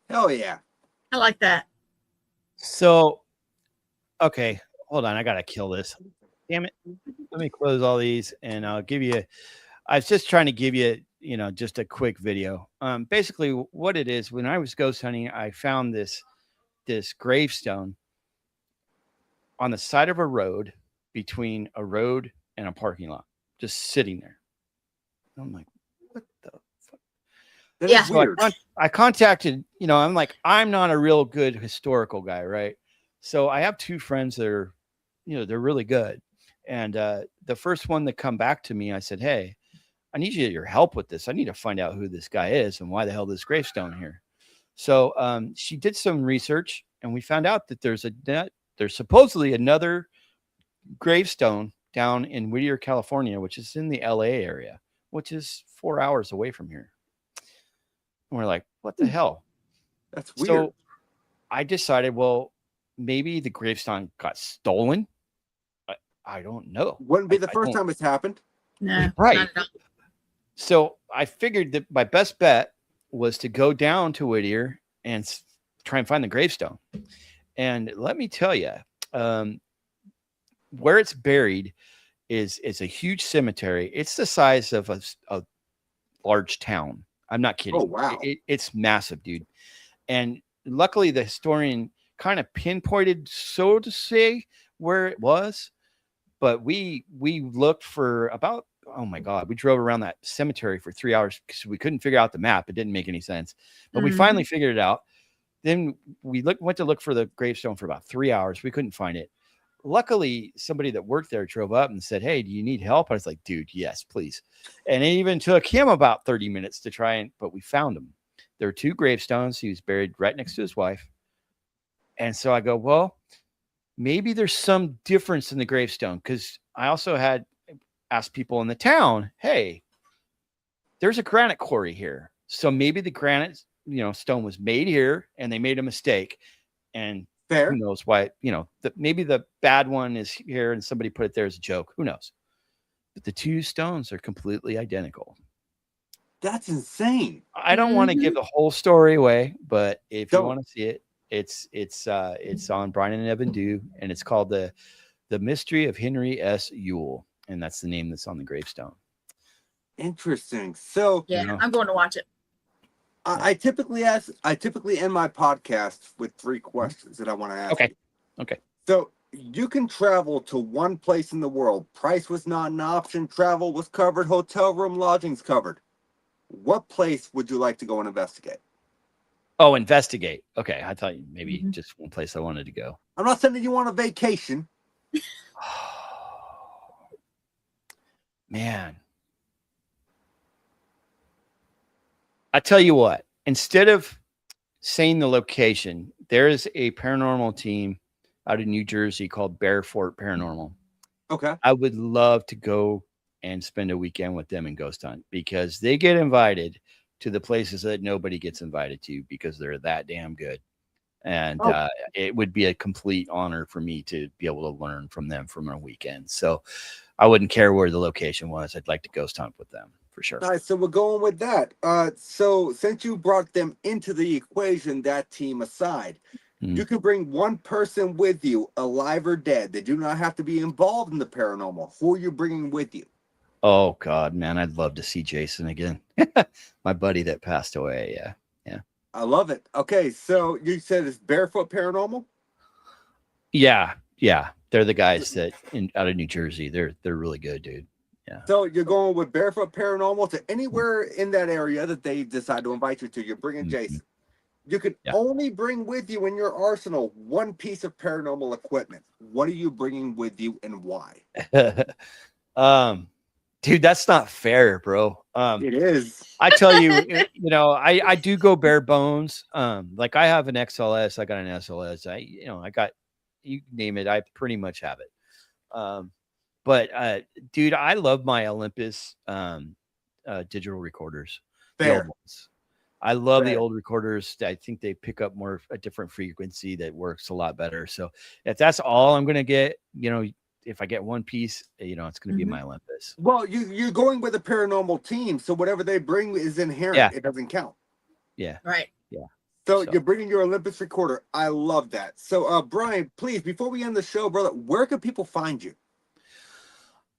Hell yeah. I like that. So, okay, hold on. I got to kill this. Damn it. Let me close all these and I'll give you, I was just trying to give you, just a quick video. Basically what it is, when I was ghost hunting, I found this gravestone on the side of a road, between a road and a parking lot, just sitting there. I'm like, what the fuck? That Yeah. is So weird. I contacted, I'm like, I'm not a real good historical guy, right? So I have two friends that are, they're really good. And the first one that come back to me, I said, hey, I need your help with this. I need to find out who this guy is and why the hell this gravestone here. So she did some research, and we found out that there's supposedly another gravestone down in Whittier, California, which is in the LA area, which is 4 hours away from here. And we're like, what the hell? That's weird. So I decided, well, maybe the gravestone got stolen. I don't know. Wouldn't be the I first don't- time it's happened. No, Right. not at all. So I figured that my best bet was to go down to Whittier and try and find the gravestone. And let me tell you, where it's buried is a huge cemetery. It's the size of a large town. I'm not kidding. Oh, wow. It's massive, dude. And luckily the historian kind of pinpointed, so to say, where it was. But we looked for about, oh my God, we drove around that cemetery for 3 hours because we couldn't figure out the map. It didn't make any sense. But we finally figured it out. Then we went to look for the gravestone for about 3 hours. We couldn't find it. Luckily, somebody that worked there drove up and said, hey, do you need help? I was like, dude, yes, please. And it even took him about 30 minutes to try but we found him. There were two gravestones. He was buried right next to his wife. And so I go, well, maybe there's some difference in the gravestone, because I also had asked people in the town, hey, there's a granite quarry here. So maybe the granite, stone was made here and they made a mistake. And Fair. who knows why, maybe the bad one is here and somebody put it there as a joke. Who knows? But the two stones are completely identical. That's insane. I don't want to give the whole story away, but if you Don't. want to see it, it's on Bryan and Evan Do, and it's called the Mystery of Henry S. Ewell, and that's the name that's on the gravestone. Interesting. So Yeah, I'm going to watch it. I typically end my podcast with 3 questions that I want to ask. Okay. you. Okay. So you can travel to one place in the world. Price was not an option. Travel was covered. Hotel room, lodgings covered. What place would you like to go and investigate? Oh, investigate. Okay, I thought maybe just one place I wanted to go. I'm not sending you on a vacation. Man. I tell you what, instead of saying the location, there is a paranormal team out of New Jersey called Bear Fort Paranormal. Okay. I would love to go and spend a weekend with them in ghost hunt, because they get invited to the places that nobody gets invited to because they're that damn good. And it would be a complete honor for me to be able to learn from them from a weekend. So I wouldn't care where the location was. I'd like to ghost hunt with them for sure. All right, so we're going with that. So since you brought them into the equation, that team aside, you can bring one person with you, alive or dead. They do not have to be involved in the paranormal. Who are you bringing with you? Oh God, man, I'd love to see Jason again. My buddy that passed away. Yeah. I love it. Okay, so you said it's Barefoot Paranormal? Yeah, they're the guys that out of New Jersey. They're really good, dude. Yeah. So you're going with Barefoot Paranormal to anywhere in that area that they decide to invite you to. You're bringing Jason. You can only bring with you in your arsenal one piece of paranormal equipment. What are you bringing with you and why? Dude, that's not fair, bro. It is. I tell you, I do go bare bones. Like I have an XLS, I got an SLS. I got, you name it, I pretty much have it. But dude, I love my Olympus digital recorders. The old ones. I love the old recorders. I think they pick up more a different frequency that works a lot better. So if that's all I'm gonna get, if I get one piece, it's gonna be my Olympus. Well, you're going with a paranormal team, so whatever they bring is inherent. Yeah. It doesn't count. Yeah. Right. Yeah. So you're bringing your Olympus recorder. I love that. So Bryan, please, before we end the show, brother, where can people find you?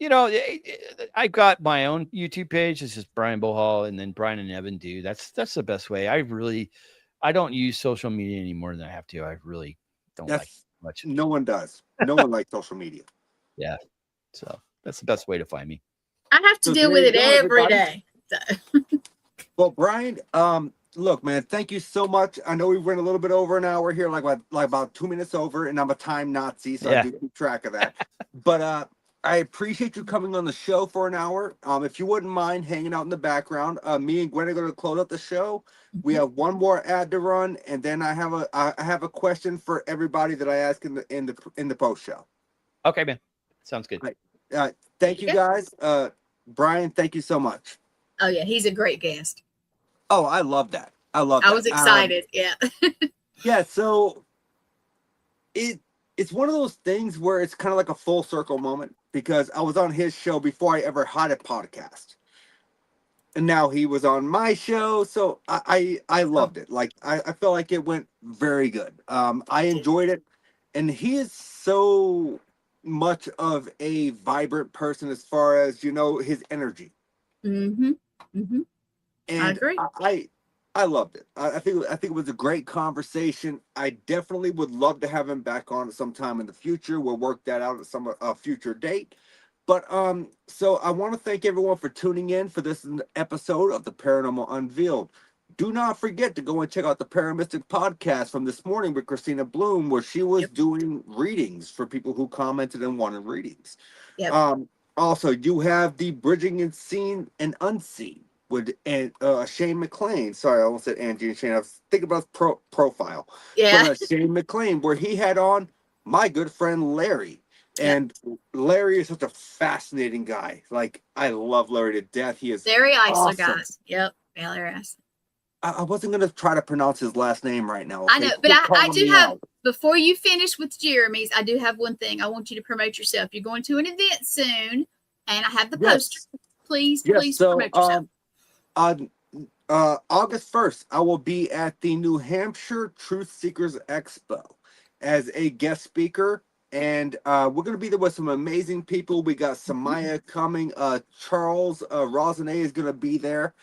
I got my own YouTube page. It's just Bryan Bohall, and then Bryan and Evan do. That's the best way. I don't use social media any more than I have to. I really don't like it much. No one does. No one likes social media. Yeah. So that's the best way to find me. I have to deal with it every day. So. Well, Bryan, look, man, thank you so much. I know we went a little bit over an hour here, like about 2 minutes over, and I'm a time Nazi, so I do keep track of that. But I appreciate you coming on the show for an hour. If you wouldn't mind hanging out in the background, me and Gwen are going to close up the show. We have one more ad to run, and then I have a question for everybody that I ask in the post show. Okay, man. Sounds good. Thank you guys. Bryan, thank you so much. Oh yeah, he's a great guest. Oh, I love that. I was excited. Yeah. Yeah. So it's one of those things where it's kind of like a full circle moment, because I was on his show before I ever had a podcast, and now he was on my show. So I loved it. Like I felt like it went very good. I enjoyed it, and he is so much of a vibrant person as far as his energy. Mm-hmm. Mm-hmm. And I agree. I loved it. I think it was a great conversation. I definitely would love to have him back on at some time in the future. We'll work that out at some future date. But so I want to thank everyone for tuning in for this episode of the Paranormal Unveiled. Do not forget to go and check out the Paramystic podcast from this morning with Christina Bloom, where she was doing readings for people who commented and wanted readings. Yep. Also, you have the Bridging and Seen and Unseen with Shane McLean. Sorry, I almost said Angie and Shane. I was thinking about his profile. Yeah. But, Shane McLean, where he had on my good friend Larry. And Larry is such a fascinating guy. Like, I love Larry to death. He is Larry Eisler, awesome. guys. Yep. Larry Eisler. I wasn't going to try to pronounce his last name right now. Okay? I know, but I do have, before you finish with Jeremy's, I do have one thing. I want you to promote yourself. You're going to an event soon, and I have the poster. Please promote yourself. On August 1st, I will be at the New Hampshire Truth Seekers Expo as a guest speaker. And we're going to be there with some amazing people. We got Samaya coming. Charles Rosenet is going to be there.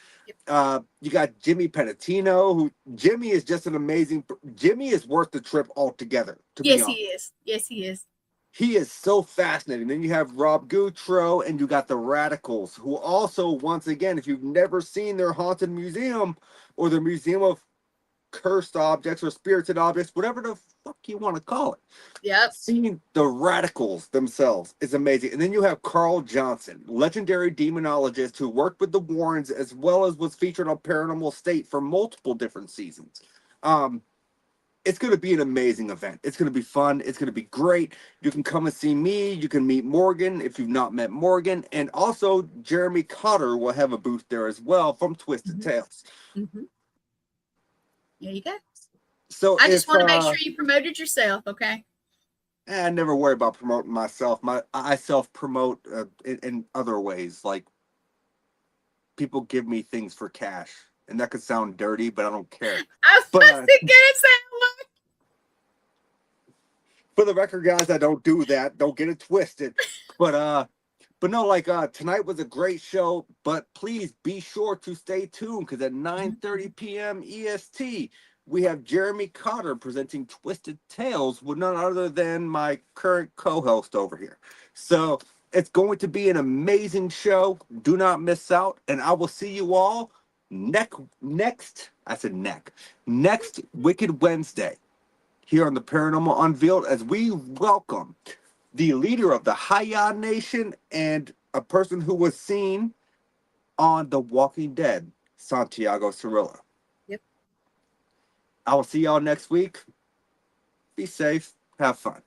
You got Jimmy Pettitino, Jimmy is just an amazing. Jimmy is worth the trip altogether. Yes, he is. Yes, he is. He is so fascinating. Then you have Rob Goutreau, and you got the Radicals, who also, once again, if you've never seen their haunted museum or the Museum of Cursed Objects or Spirited Objects, whatever the fuck you want to call it. Yep. Seeing the Radicals themselves is amazing. And then you have Carl Johnson, legendary demonologist who worked with the Warrens as well as was featured on Paranormal State for multiple different seasons. It's going to be an amazing event. It's going to be fun. It's going to be great. You can come and see me. You can meet Morgan if you've not met Morgan. And also Jeremy Cotter will have a booth there as well from Twisted Tales. Mm-hmm. There you go. So I just want to make sure you promoted yourself, okay? I never worry about promoting myself. I self-promote in other ways. Like, people give me things for cash. And that could sound dirty, but I don't care. I was supposed to get it sound like. For the record, guys, I don't do that. Don't get it twisted. But no, like tonight was a great show. But please be sure to stay tuned, because at 9:30 p.m. EST, we have Jeremy Cotter presenting Twisted Tales with none other than my current co-host over here. So it's going to be an amazing show. Do not miss out. And I will see you all next Wicked Wednesday here on the Paranormal Unveiled as we welcome the leader of the Haya Nation and a person who was seen on The Walking Dead, Santiago Cirillo. Yep. I will see y'all next week. Be safe. Have fun.